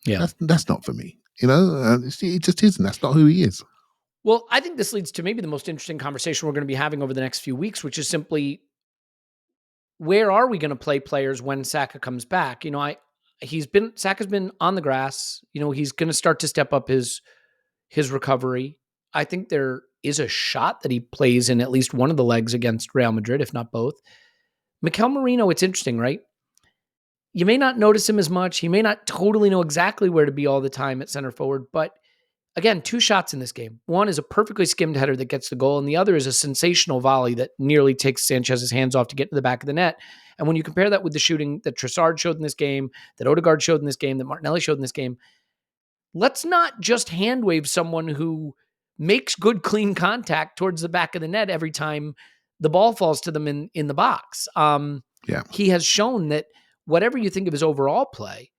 Yeah, that's not for me. It just isn't. That's not who he is.
Well, I think this leads to maybe the most interesting conversation we're going to be having over the next few weeks, which is simply, where are we going to play players when Saka comes back? Saka's been on the grass. He's going to start to step up his recovery. I think there is a shot that he plays in at least one of the legs against Real Madrid, if not both. Mikel Merino, it's interesting, right? You may not notice him as much. He may not totally know exactly where to be all the time at center forward, but again, 2 shots in this game. One is a perfectly skimmed header that gets the goal, and the other is a sensational volley that nearly takes Sanchez's hands off to get to the back of the net. And when you compare that with the shooting that Trossard showed in this game, that Odegaard showed in this game, that Martinelli showed in this game, let's not just hand wave someone who makes good, clean contact towards the back of the net every time the ball falls to them in the box. He has shown that whatever you think of his overall play,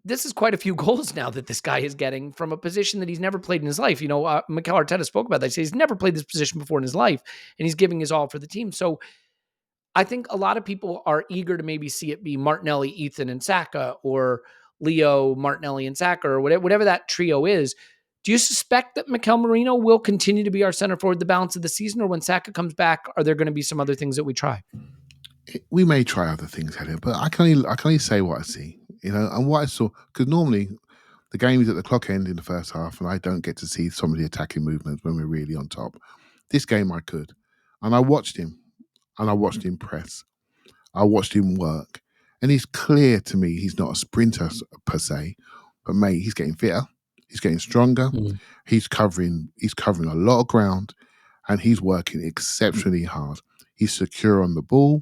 this is quite a few goals now that this guy is getting from a position that he's never played in his life. Mikel Arteta spoke about that. He says he's never played this position before in his life, and he's giving his all for the team. So I think a lot of people are eager to maybe see it be Martinelli, Ethan, and Saka, or Leo, Martinelli, and Saka, or whatever that trio is. Do you suspect that Mikel Merino will continue to be our center forward the balance of the season, or when Saka comes back, are there going to be some other things that we try?
We may try other things, Elliot, but I can only say what I see, and what I saw, because normally the game is at the clock end in the first half, and I don't get to see some of the attacking movements when we're really on top. This game I could, and I watched him, and I watched him press. I watched him work, and it's clear to me he's not a sprinter per se, but mate, he's getting fitter, he's getting stronger, he's covering a lot of ground, and he's working exceptionally hard. He's secure on the ball.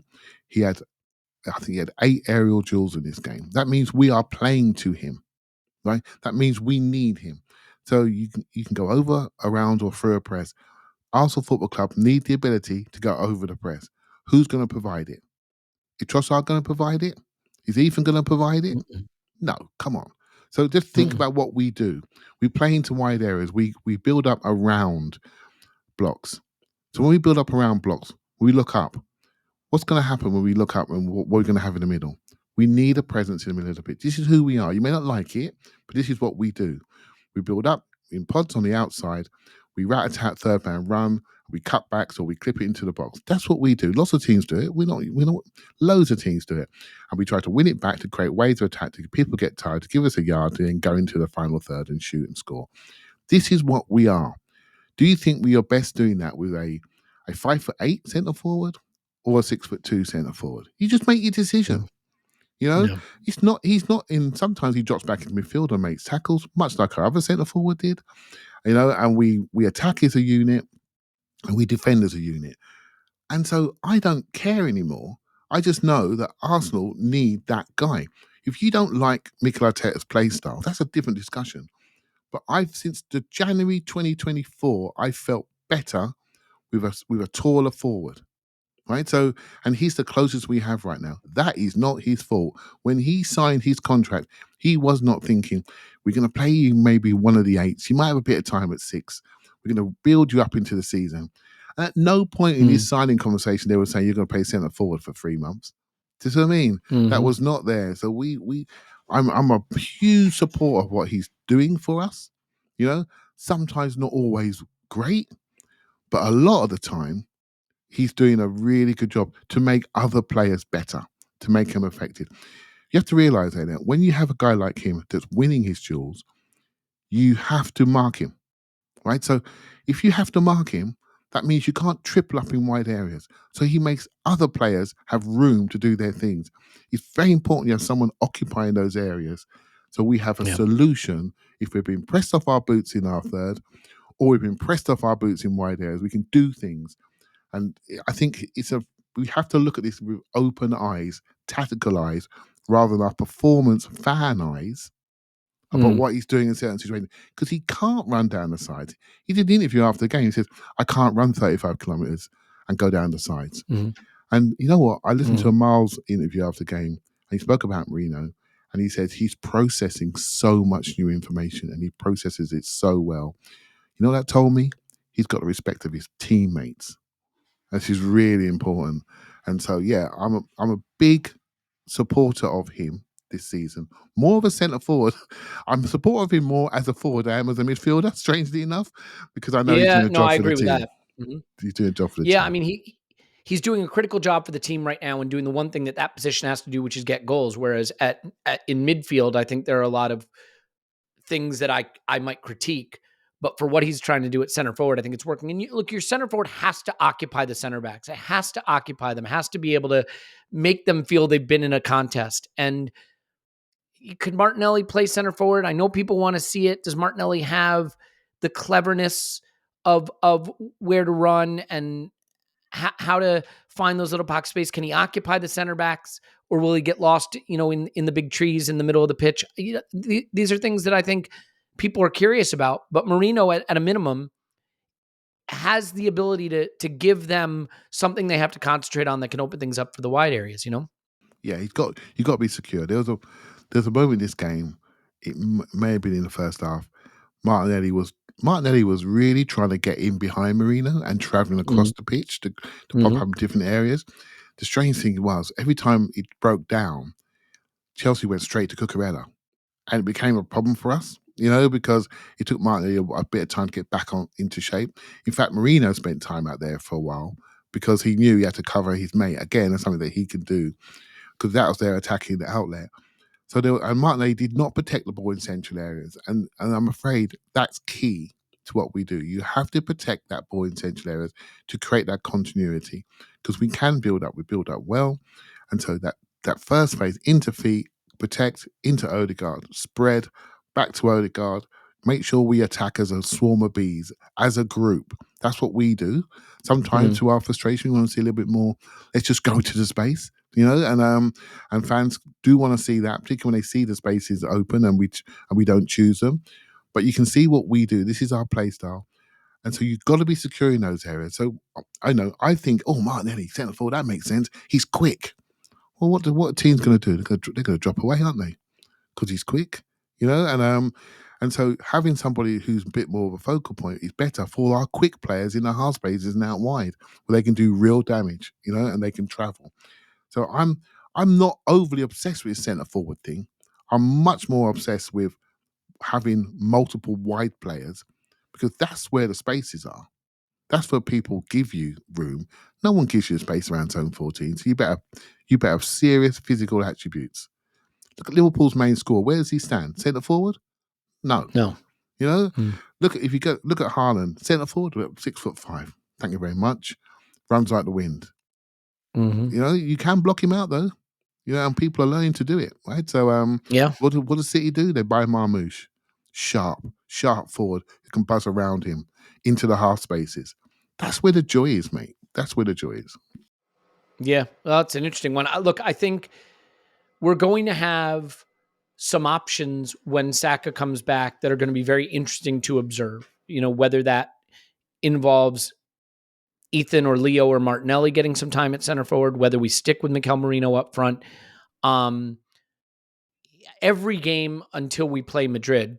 I think he had 8 aerial duels in this game. That means we are playing to him, right? That means we need him. So you can go over, around, or through a press. Arsenal Football Club need the ability to go over the press. Who's going to provide it? Is Trossard going to provide it? Is Ethan going to provide it? No, come on. So just think about what we do. We play into wide areas. We build up around blocks. So when we build up around blocks, we look up. What's going to happen when we look up and what we're going to have in the middle? We need a presence in the middle of the pitch. This is who we are. You may not like it, but this is what we do. We build up in pods on the outside. We rat-a-tat third man run. We cut backs or we clip it into the box. That's what we do. Lots of teams do it. We're not. Loads of teams do it. And we try to win it back to create waves of attack to people get tired, to give us a yard, and then go into the final third and shoot and score. This is what we are. Do you think we are best doing that with a 5'8" centre forward or a 6'2" centre forward? You just make your decision. He's not in. Sometimes he drops back in midfield and makes tackles, much like our other centre forward did. And we attack as a unit and we defend as a unit. And so I don't care anymore. I just know that Arsenal need that guy. If you don't like Mikel Arteta's play style, that's a different discussion. But since the January 2024, I felt better with a taller forward. Right. So, and he's the closest we have right now. That is not his fault. When he signed his contract, he was not thinking, we're going to play you maybe one of the 8s. You might have a bit of time at 6. We're going to build you up into the season. And at no point in his signing conversation, they were saying you're going to play centre forward for 3 months. Do you see what I mean? That was not there. So I'm a huge supporter of what he's doing for us. Sometimes not always great, but a lot of the time, he's doing a really good job to make other players better, to make them effective. You have to realise that when you have a guy like him that's winning his duels, you have to mark him, right? So if you have to mark him, that means you can't triple up in wide areas. So he makes other players have room to do their things. It's very important you have someone occupying those areas. So we have a solution if we've been pressed off our boots in our third, or we've been pressed off our boots in wide areas, we can do things. And I think we have to look at this with open eyes, tactical eyes, rather than our performance fan eyes about what he's doing in certain situations. Because he can't run down the sides. He did the interview after the game. He says, I can't run 35 kilometres and go down the sides. And you know what? I listened to a Miles interview after the game, and he spoke about Merino, and he said he's processing so much new information, and he processes it so well. You know what that told me? He's got the respect of his teammates. This is really important. And so, yeah, I'm a big supporter of him this season. More of a centre forward. I'm a supporter of him more as a forward than I am as a midfielder, strangely enough, because I know he's doing a job for the team.
That.
He's doing a job for the team.
Yeah, I mean, he's doing a critical job for the team right now and doing the one thing that position has to do, which is get goals. Whereas in midfield, I think there are a lot of things that I might critique. But for what he's trying to do at center forward, I think it's working. And look, your center forward has to occupy the center backs. It has to occupy them, has to be able to make them feel they've been in a contest. And could Martinelli play center forward? I know people want to see it. Does Martinelli have the cleverness of where to run and how to find those little pocket space? Can he occupy the center backs, or will he get lost, in the big trees in the middle of the pitch? These are things that I think people are curious about, but Merino at a minimum has the ability to give them something they have to concentrate on that can open things up for the wide areas,
Yeah, you got to be secure. There's a moment in this game, it may have been in the first half, Martinelli was really trying to get in behind Merino and travelling across the pitch to pop up in different areas. the strange thing was every time it broke down, Chelsea went straight to Cucurella. And it became a problem for us, because it took Martinelli a bit of time to get back into shape. In fact, Merino spent time out there for a while because he knew he had to cover his mate. Again, that's something that he could do because that was their attacking outlet. So and Martinelli did not protect the ball in central areas. And I'm afraid that's key to what we do. You have to protect that ball in central areas to create that continuity because we can build up. We build up well. And so that first phase, into feet, protect, into Odegaard, spread, back to Odegaard, make sure we attack as a swarm of bees, as a group. That's what we do. Sometimes to our frustration, we want to see a little bit more. Let's just go to the space, and fans do want to see that, particularly when they see the spaces open and we don't choose them. But you can see what we do. This is our play style. And so you've got to be secure in those areas. So I think, Martinelli, centre forward, that makes sense. He's quick. Well, what a team's going to do? They're going to drop away, aren't they? Because he's quick, and so having somebody who's a bit more of a focal point is better for our quick players in the half spaces and out wide, where they can do real damage, and they can travel. So I'm not overly obsessed with the centre forward thing. I'm much more obsessed with having multiple wide players because that's where the spaces are. That's where people give you room. No one gives you space around zone 14. So you better have serious physical attributes. Look at Liverpool's main scorer. Where does he stand? Centre forward? No. Look at Haaland, centre forward, 6'5". Thank you very much. Runs like the wind. You can block him out though. And people are learning to do it, right? So what does City do? They buy Marmoush. Sharp forward who can buzz around him into the half spaces. That's where the joy is, mate. That's where the joy is.
Yeah, well, that's an interesting one. Look, I think we're going to have some options when Saka comes back that are going to be very interesting to observe. Whether that involves Ethan or Leo or Martinelli getting some time at center forward, whether we stick with Mikel Merino up front. Every game until we play Madrid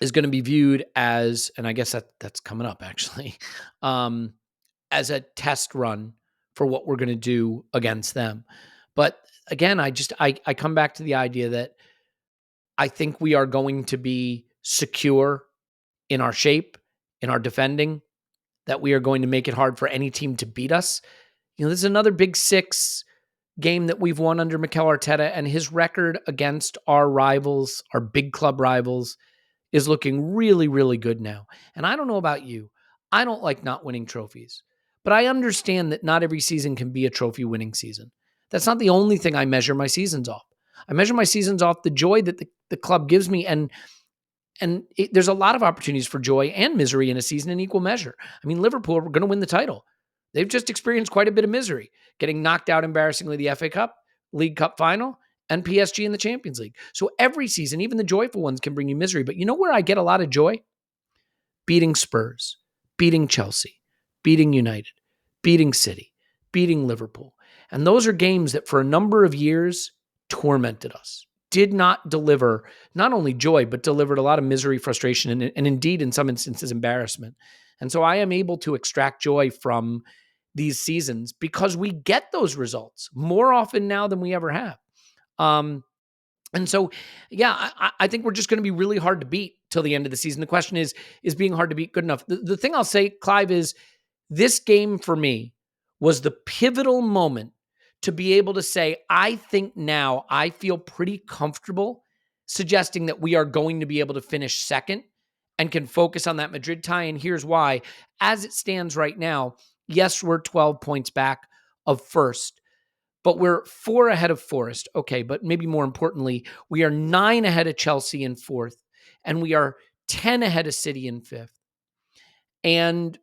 is going to be viewed as, and I guess that's coming up actually, as a test run for what we're going to do against them. But again, I come back to the idea that I think we are going to be secure in our shape, in our defending, that we are going to make it hard for any team to beat us. This is another Big Six game that we've won under Mikel Arteta, and his record against our rivals, our big club rivals, is looking really, really good now. And I don't know about you. I don't like not winning trophies, but I understand that not every season can be a trophy winning season. That's not the only thing I measure my seasons off. I measure my seasons off the joy that the club gives me, and there's a lot of opportunities for joy and misery in a season in equal measure. I mean, Liverpool are going to win the title. They've just experienced quite a bit of misery, getting knocked out embarrassingly the FA Cup, League Cup final, and PSG in the Champions League. So every season, even the joyful ones, can bring you misery. But you know where I get a lot of joy? Beating Spurs, beating Chelsea, beating United, beating City, beating Liverpool. And those are games that for a number of years tormented us, did not deliver not only joy, but delivered a lot of misery, frustration, and indeed, in some instances, embarrassment. And so I am able to extract joy from these seasons because we get those results more often now than we ever have. And so, yeah, I think we're just going to be really hard to beat till the end of the season. The question is being hard to beat good enough? The thing I'll say, Clive, is this game for me was the pivotal moment to be able to say, I think now I feel pretty comfortable suggesting that we are going to be able to finish second and can focus on that Madrid tie. And here's why. As it stands right now, yes, we're 12 points back of first, but we're 4 ahead of Forest. Okay, but maybe more importantly, we are 9 ahead of Chelsea in fourth, and we are 10 ahead of City in fifth. And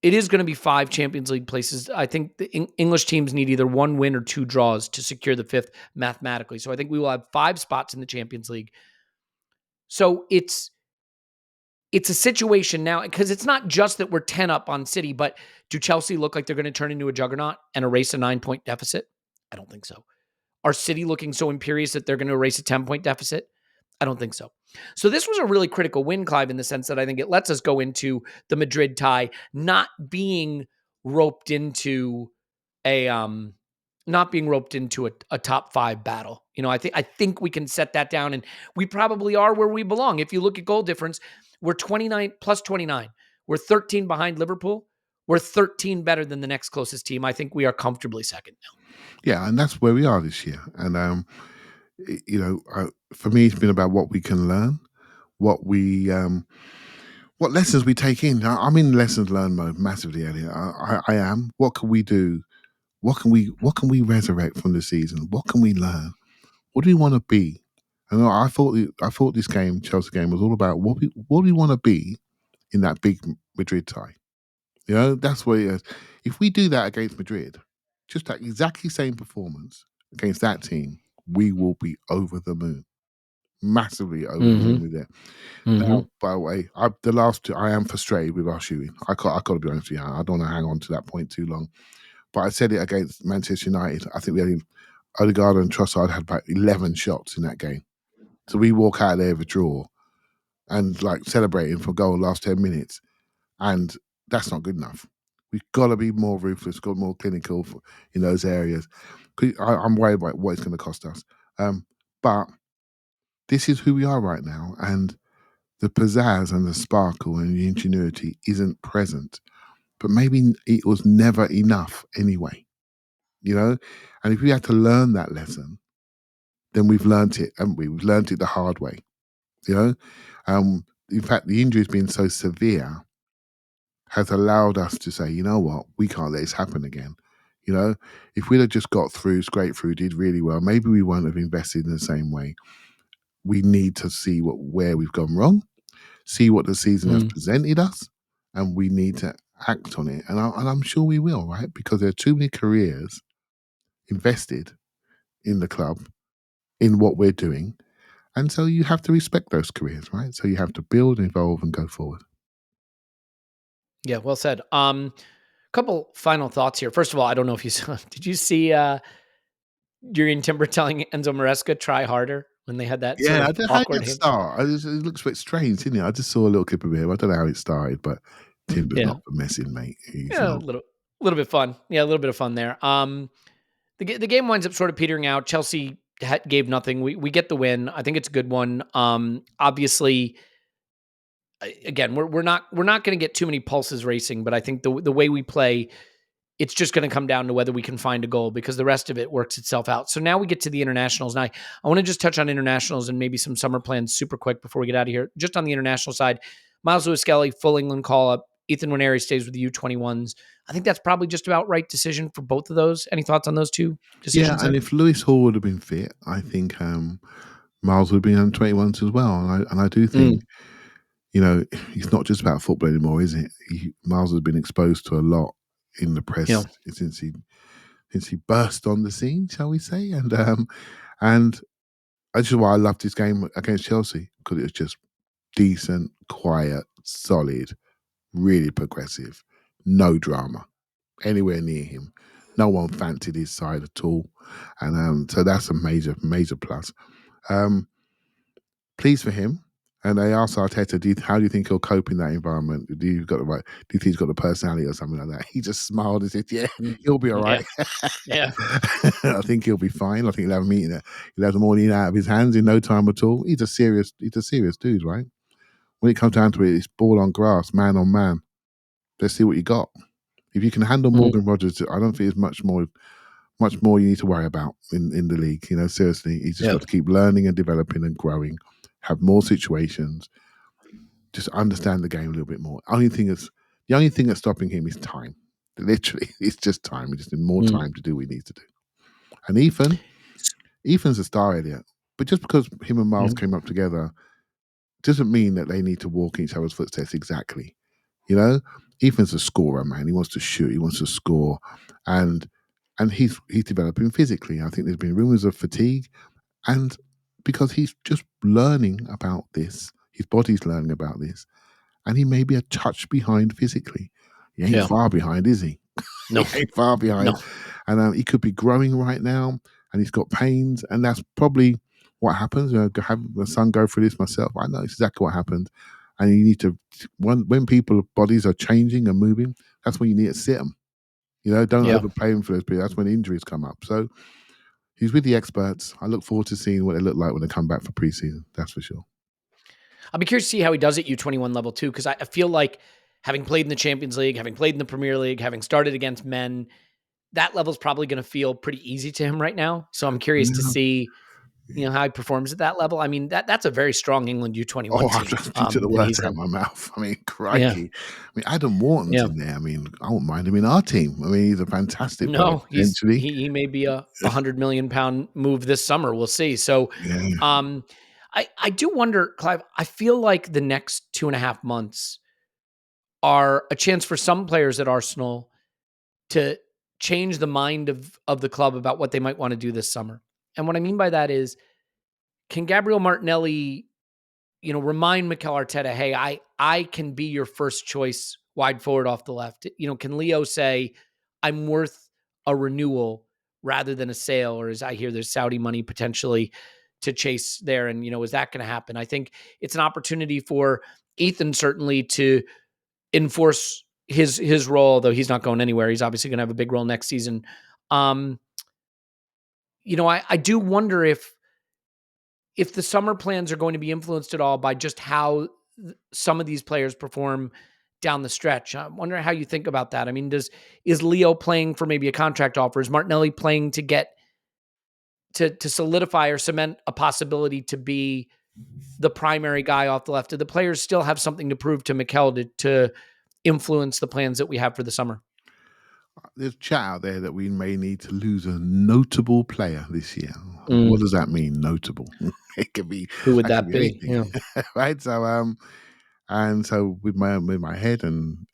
it is going to be 5 Champions League places. I think the English teams need either 1 win or 2 draws to secure the 5th mathematically. So I think we will have 5 spots in the Champions League. So it's a situation now, because it's not just that we're 10 up on City, but do Chelsea look like they're going to turn into a juggernaut and erase a 9-point deficit? I don't think so. Are City looking so imperious that they're going to erase a 10-point deficit? I don't think so. So this was a really critical win, Clive, in the sense that I think it lets us go into the Madrid tie not being roped into a not being roped into a top 5 battle. I think we can set that down, and we probably are where we belong. If you look at goal difference, we're 29 plus 29. We're 13 behind Liverpool. We're 13 better than the next closest team. I think we are comfortably second now.
Yeah, and that's where we are this year. And for me, it's been about what we can learn, what lessons we take in. I'm in lessons learned mode massively, Elliot. I am. What can we do? What can we resurrect from the season? What can we learn? What do we want to be? And I thought this game, Chelsea game, was all about what we want to be in that big Madrid tie. That's what it is. If we do that against Madrid, just that exactly same performance against that team, we will be over the moon. Massively over the moon with it. Now, by the way, I am frustrated with our shooting. I got to be honest with you. I don't want to hang on to that point too long. But I said it against Manchester United. I think we had Odegaard and Trossard had about 11 shots in that game. So we walk out there with a draw and celebrating for goal last 10 minutes. And that's not good enough. We've got to be more ruthless, got more clinical in those areas. I'm worried about what it's going to cost us. But this is who we are right now. And the pizzazz and the sparkle and the ingenuity isn't present. But maybe it was never enough anyway. And if we had to learn that lesson, then we've learnt it, haven't we? We've learnt it the hard way. In fact, the injury's been so severe has allowed us to say, you know what, we can't let this happen again. If we'd have just got through, scraped through, did really well, maybe we won't have invested in the same way. We need to see where we've gone wrong, see what the season has presented us, and we need to act on it. And I'm sure we will, right? Because there are too many careers invested in the club, in what we're doing. And so you have to respect those careers, right? So you have to build, evolve, and go forward.
Yeah, well said. Couple final thoughts here. First of all, I don't know if you saw, did you see Jurgen Timber telling Enzo Maresca try harder when they had that sort of awkward hint?
It looks a bit strange, didn't it? I just saw a little clip of him. I don't know how it started, but Timber's not for messing, mate.
A little bit fun. Yeah, a little bit of fun there. The game winds up sort of petering out. Chelsea gave nothing. We get the win. I think it's a good one. Obviously, again, we're not going to get too many pulses racing, but I think the way we play, it's just going to come down to whether we can find a goal, because the rest of it works itself out. So now we get to the internationals. Now, I want to just touch on internationals and maybe some summer plans super quick before we get out of here. Just on the international side, Miles Lewis-Skelly, full England call-up. Ethan Nwaneri stays with the U21s. I think that's probably just about right decision for both of those. Any thoughts on those two decisions?
Yeah, and if Lewis Hall would have been fit, I think Miles would have been under 21s as well. And I do think, it's not just about football anymore, is it? Miles has been exposed to a lot in the press since he burst on the scene, shall we say? And that's just why I loved this game against Chelsea, because it was just decent, quiet, solid, really progressive, no drama anywhere near him. No one fancied his side at all, and so that's a major plus. Pleased for him. And they asked Arteta, how do you think he'll cope in that environment? Do you think he's got the personality or something like that? He just smiled and said, yeah, he'll be all right.
Yeah.
I think he'll be fine. I think he'll have a meeting. He'll have the morning out of his hands in no time at all. He's a serious dude, right? When it comes down to it, it's ball on grass, man on man. Let's see what you got. If you can handle Morgan Rogers, I don't think there's much more you need to worry about in the league. Seriously, he's just got to keep learning and developing and growing, have more situations, just understand the game a little bit more. The only thing that's stopping him is time. Literally, it's just time. We just need more time to do what he needs to do. And Ethan's a star, Elliot. But just because him and Miles came up together doesn't mean that they need to walk in each other's footsteps exactly. Ethan's a scorer, man. He wants to shoot. He wants to score, and he's developing physically. I think there's been rumours of fatigue, and because he's just learning about this, his body's learning about this, and he may be a touch behind physically. He ain't far behind, is he?
No,
he ain't far behind.
No.
And he could be growing right now, and he's got pains, and that's probably what happens. Have my son go through this myself. I know exactly what happened. And you need to, when people's bodies are changing and moving, that's when you need to sit them. Don't
Yeah.
overplay him for those periods. That's when injuries come up. So he's with the experts. I look forward to seeing what they look like when they come back for preseason. That's for sure.
I'll be curious to see how he does at U21 level too, because I feel like having played in the Champions League, having played in the Premier League, having started against men, that level's probably going to feel pretty easy to him right now. So I'm curious to see, how he performs at that level. I mean, that's a very strong England U21
I've
team.
just took the
That
words
he's
out
in.
of my mouth. I mean,
Yeah.
crikey. I mean, Adam Wharton's
Yeah.
in there. I mean, I won't mind him in our team. I mean, he's a fantastic player,
No,
potentially.
he may be a £100 million move this summer. We'll see. So,
Yeah.
I do wonder, Clive, I feel like the next 2.5 months are a chance for some players at Arsenal to change the mind of the club about what they might want to do this summer. And what I mean by that is, can Gabriel Martinelli, remind Mikel Arteta, hey, I can be your first choice wide forward off the left. Can Leo say, I'm worth a renewal rather than a sale, or as I hear there's Saudi money potentially to chase there. And, is that going to happen? I think it's an opportunity for Ethan certainly to enforce his role, though he's not going anywhere. He's obviously going to have a big role next season. I do wonder if the summer plans are going to be influenced at all by just how some of these players perform down the stretch. I'm wondering how you think about that. I mean, is Leo playing for maybe a contract offer? Is Martinelli playing to get to solidify or cement a possibility to be the primary guy off the left? Do the players still have something to prove to Mikel to influence the plans that we have for the summer?
There's chat out there that we may need to lose a notable player this year. What
Mm.
does that mean, notable? It could be
Who would
that
that
could be
be?
anything, right? So and so with my head, and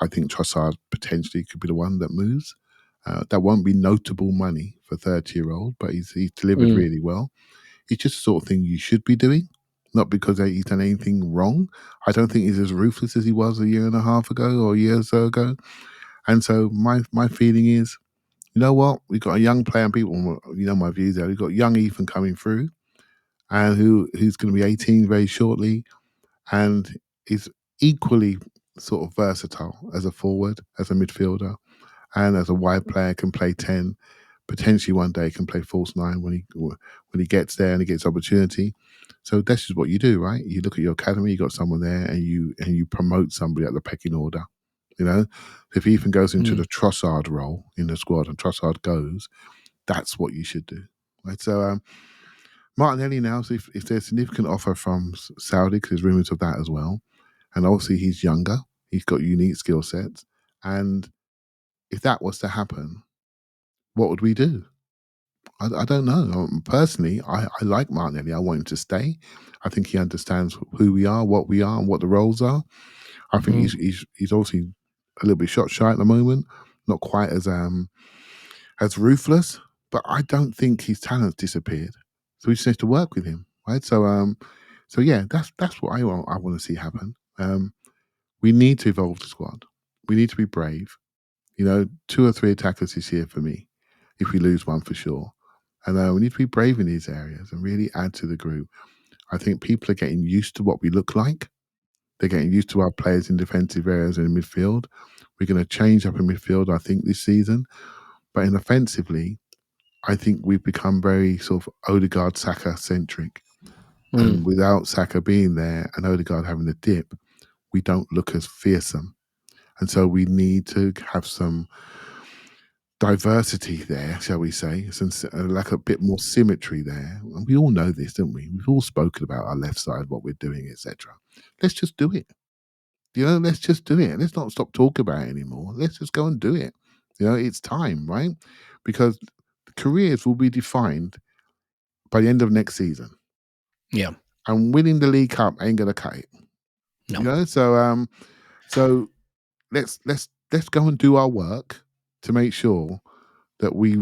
I think Trossard potentially could be the one that moves. That won't be notable money for 30-year-old, but he's delivered
Mm.
really well. It's just the sort of thing you should be doing, not because he's done anything wrong. I don't think he's as ruthless as he was a year and a half ago or a year or so ago. And so my feeling is, you know what? We've got a young player, and people, my views there. We've got young Ethan coming through, and who's going to be 18 very shortly, and is equally sort of versatile as a forward, as a midfielder, and as a wide player, can play 10. Potentially one day can play false 9 when he gets there and he gets opportunity. So that's just what you do, right? You look at your academy, you got someone there, and you promote somebody at the pecking order. If Ethan goes into the Trossard role in the squad and Trossard goes, that's what you should do, right? So Martinelli now, so if there's a significant offer from Saudi, because there's rumours of that as well, and obviously he's younger, he's got unique skill sets, and if that was to happen, what would we do? I don't know. Personally, I like Martinelli. I want him to stay. I think he understands who we are, what we are, and what the roles are. I think he's obviously a little bit shot shy at the moment, not quite as ruthless, but I don't think his talent's disappeared. So we just have to work with him, right? So yeah, that's what I want to see happen. We need to evolve the squad. We need to be brave. 2 or 3 attackers this year for me, if we lose one for sure. And we need to be brave in these areas and really add to the group. I think people are getting used to what we look like. They're getting used to our players in defensive areas and in midfield. We're going to change up in midfield, I think, this season. But in offensively, I think we've become very sort of Odegaard, Saka centric. And without Saka being there and Odegaard having the dip, we don't look as fearsome. And so we need to have some diversity there, shall we say, like a bit more symmetry there. And we all know this, don't we? We've all spoken about our left side, what we're doing, etc. Let's just do it. Let's just do it. Let's not stop talking about it anymore. Let's just go and do it. It's time, right? Because careers will be defined by the end of next season.
Yeah.
And winning the League Cup ain't gonna cut it.
No.
So let's go and do our work to make sure that we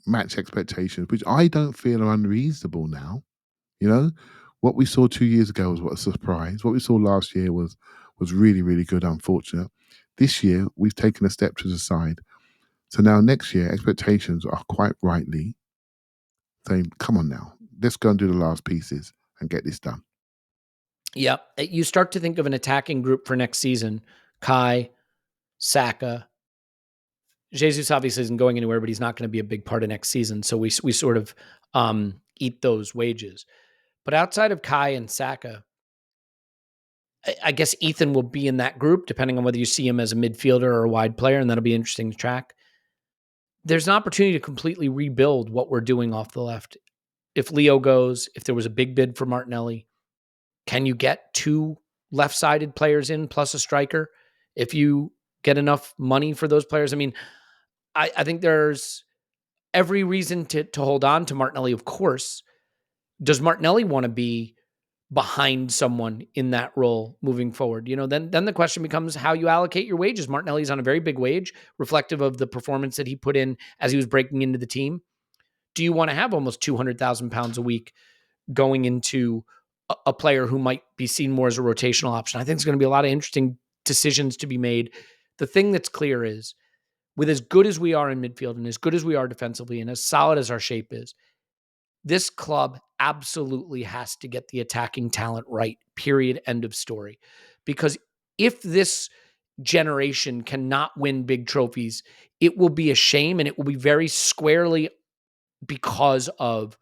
match expectations, which I don't feel are unreasonable now. What we saw 2 years ago was what a surprise. What we saw last year was really, really good, unfortunate. This year, we've taken a step to the side. So now next year, expectations are quite rightly saying, come on now, let's go and do the last pieces and get this done.
Yeah. You start to think of an attacking group for next season. Kai, Saka, Jesus obviously isn't going anywhere, but he's not going to be a big part of next season. So we sort of eat those wages. But outside of Kai and Saka, I guess Ethan will be in that group, depending on whether you see him as a midfielder or a wide player, and that'll be interesting to track. There's an opportunity to completely rebuild what we're doing off the left. If Leo goes, if there was a big bid for Martinelli, can you get 2 left-sided players in plus a striker? If you get enough money for those players, I mean, I think there's every reason to hold on to Martinelli, of course. Does Martinelli want to be behind someone in that role moving forward? Then the question becomes how you allocate your wages. Martinelli's on a very big wage, reflective of the performance that he put in as he was breaking into the team. Do you want to have almost £200,000 a week going into a player who might be seen more as a rotational option? I think there's going to be a lot of interesting decisions to be made. The thing that's clear is, with as good as we are in midfield and as good as we are defensively and as solid as our shape is, this club absolutely has to get the attacking talent right, period, end of story. Because if this generation cannot win big trophies, it will be a shame, and it will be very squarely because of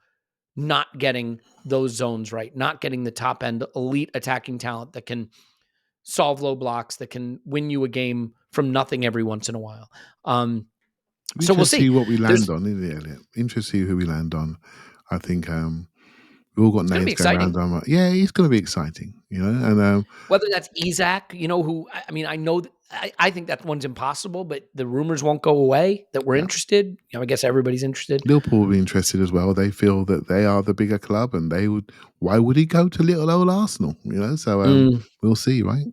not getting those zones right, not getting the top end elite attacking talent that can solve low blocks, that can win you a game from nothing every once in a while. So we'll see
what we land on, isn't it, Elliot? Interesting who we land on. I think we've all got names going around. Yeah, it's going to be exciting, And
whether that's Isak, who I know I think that one's impossible, but the rumors won't go away that we're interested. I guess everybody's interested.
Liverpool will be interested as well. They feel that they are the bigger club, and they would. Why would he go to little old Arsenal? So we'll see, right?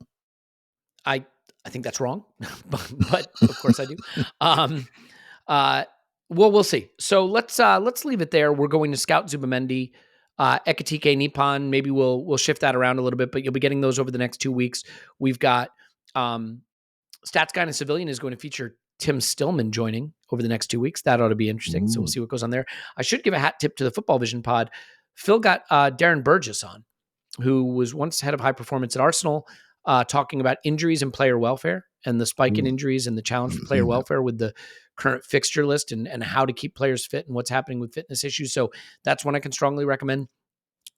I think that's wrong, but of course I do. Well, we'll see. So let's leave it there. We're going to scout Zubamendi, Ekatike, Nippon. Maybe we'll shift that around a little bit, but you'll be getting those over the next 2 weeks. We've got Stats Guy and Civilian is going to feature Tim Stillman joining over the next 2 weeks. That ought to be interesting. So we'll see what goes on there. I should give a hat tip to the Football Vision pod. Phil got Darren Burgess on, who was once head of high performance at Arsenal, talking about injuries and player welfare and the spike in injuries and the challenge for player welfare with the current fixture list and how to keep players fit and what's happening with fitness issues. So that's one I can strongly recommend.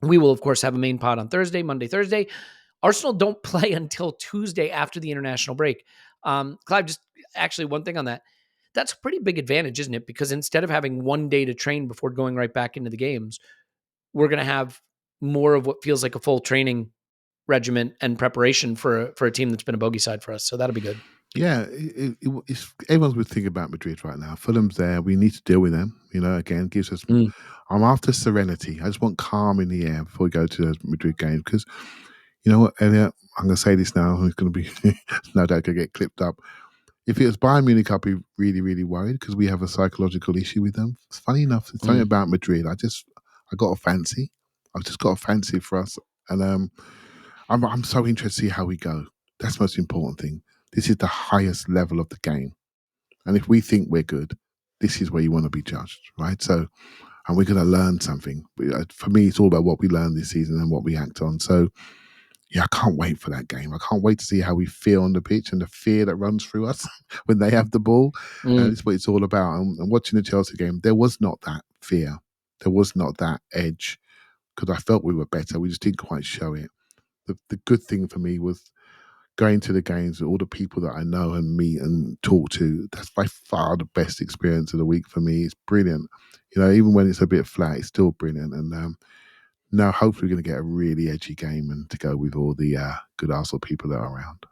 We will, of course, have a main pod on Monday, Thursday. Arsenal don't play until Tuesday after the international break. Clive, just actually one thing on that. That's a pretty big advantage, isn't it? Because instead of having 1 day to train before going right back into the games, we're going to have more of what feels like a full training regiment and preparation for a team that's been a bogey side for us. So that'll be good.
Yeah, everyone's been thinking about Madrid right now. Fulham's there. We need to deal with them. Again, gives us. I'm after serenity. I just want calm in the air before we go to those Madrid games because, you know what, Elliot, I'm going to say this now. It's going to be no doubt going to get clipped up. If it was Bayern Munich, I'd be really, really worried because we have a psychological issue with them. It's funny enough. It's something about Madrid. I got a fancy. I've just got a fancy for us, and I'm so interested to see how we go. That's the most important thing. This is the highest level of the game. And if we think we're good, this is where you want to be judged, right? So, and we're going to learn something. For me, it's all about what we learn this season and what we act on. So, yeah, I can't wait for that game. I can't wait to see how we feel on the pitch and the fear that runs through us when they have the ball. It's what it's all about. And watching the Chelsea game, there was not that fear. There was not that edge because I felt we were better. We just didn't quite show it. The good thing for me was going to the games with all the people that I know and meet and talk to. That's by far the best experience of the week for me. It's brilliant. Even when it's a bit flat, it's still brilliant. And now hopefully we're going to get a really edgy game and to go with all the good Arsenal people that are around.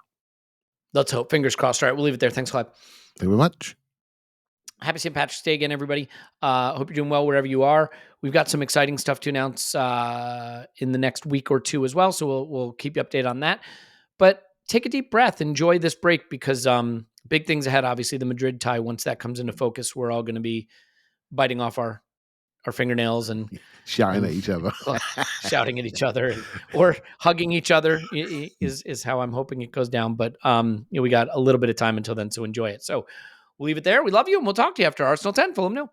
Let's hope. Fingers crossed. All right, we'll leave it there. Thanks, Clive.
Thank you very much.
Happy St. Patrick's Day again, everybody. Hope you're doing well wherever you are. We've got some exciting stuff to announce in the next week or two as well, so we'll keep you updated on that. But take a deep breath. Enjoy this break because big things ahead. Obviously, the Madrid tie, once that comes into focus, we're all going to be biting off our fingernails and
shouting at each other.
Shouting at each other or hugging each other is how I'm hoping it goes down. But we got a little bit of time until then, so enjoy it. So we'll leave it there. We love you, and we'll talk to you after Arsenal 10, Fulham 0.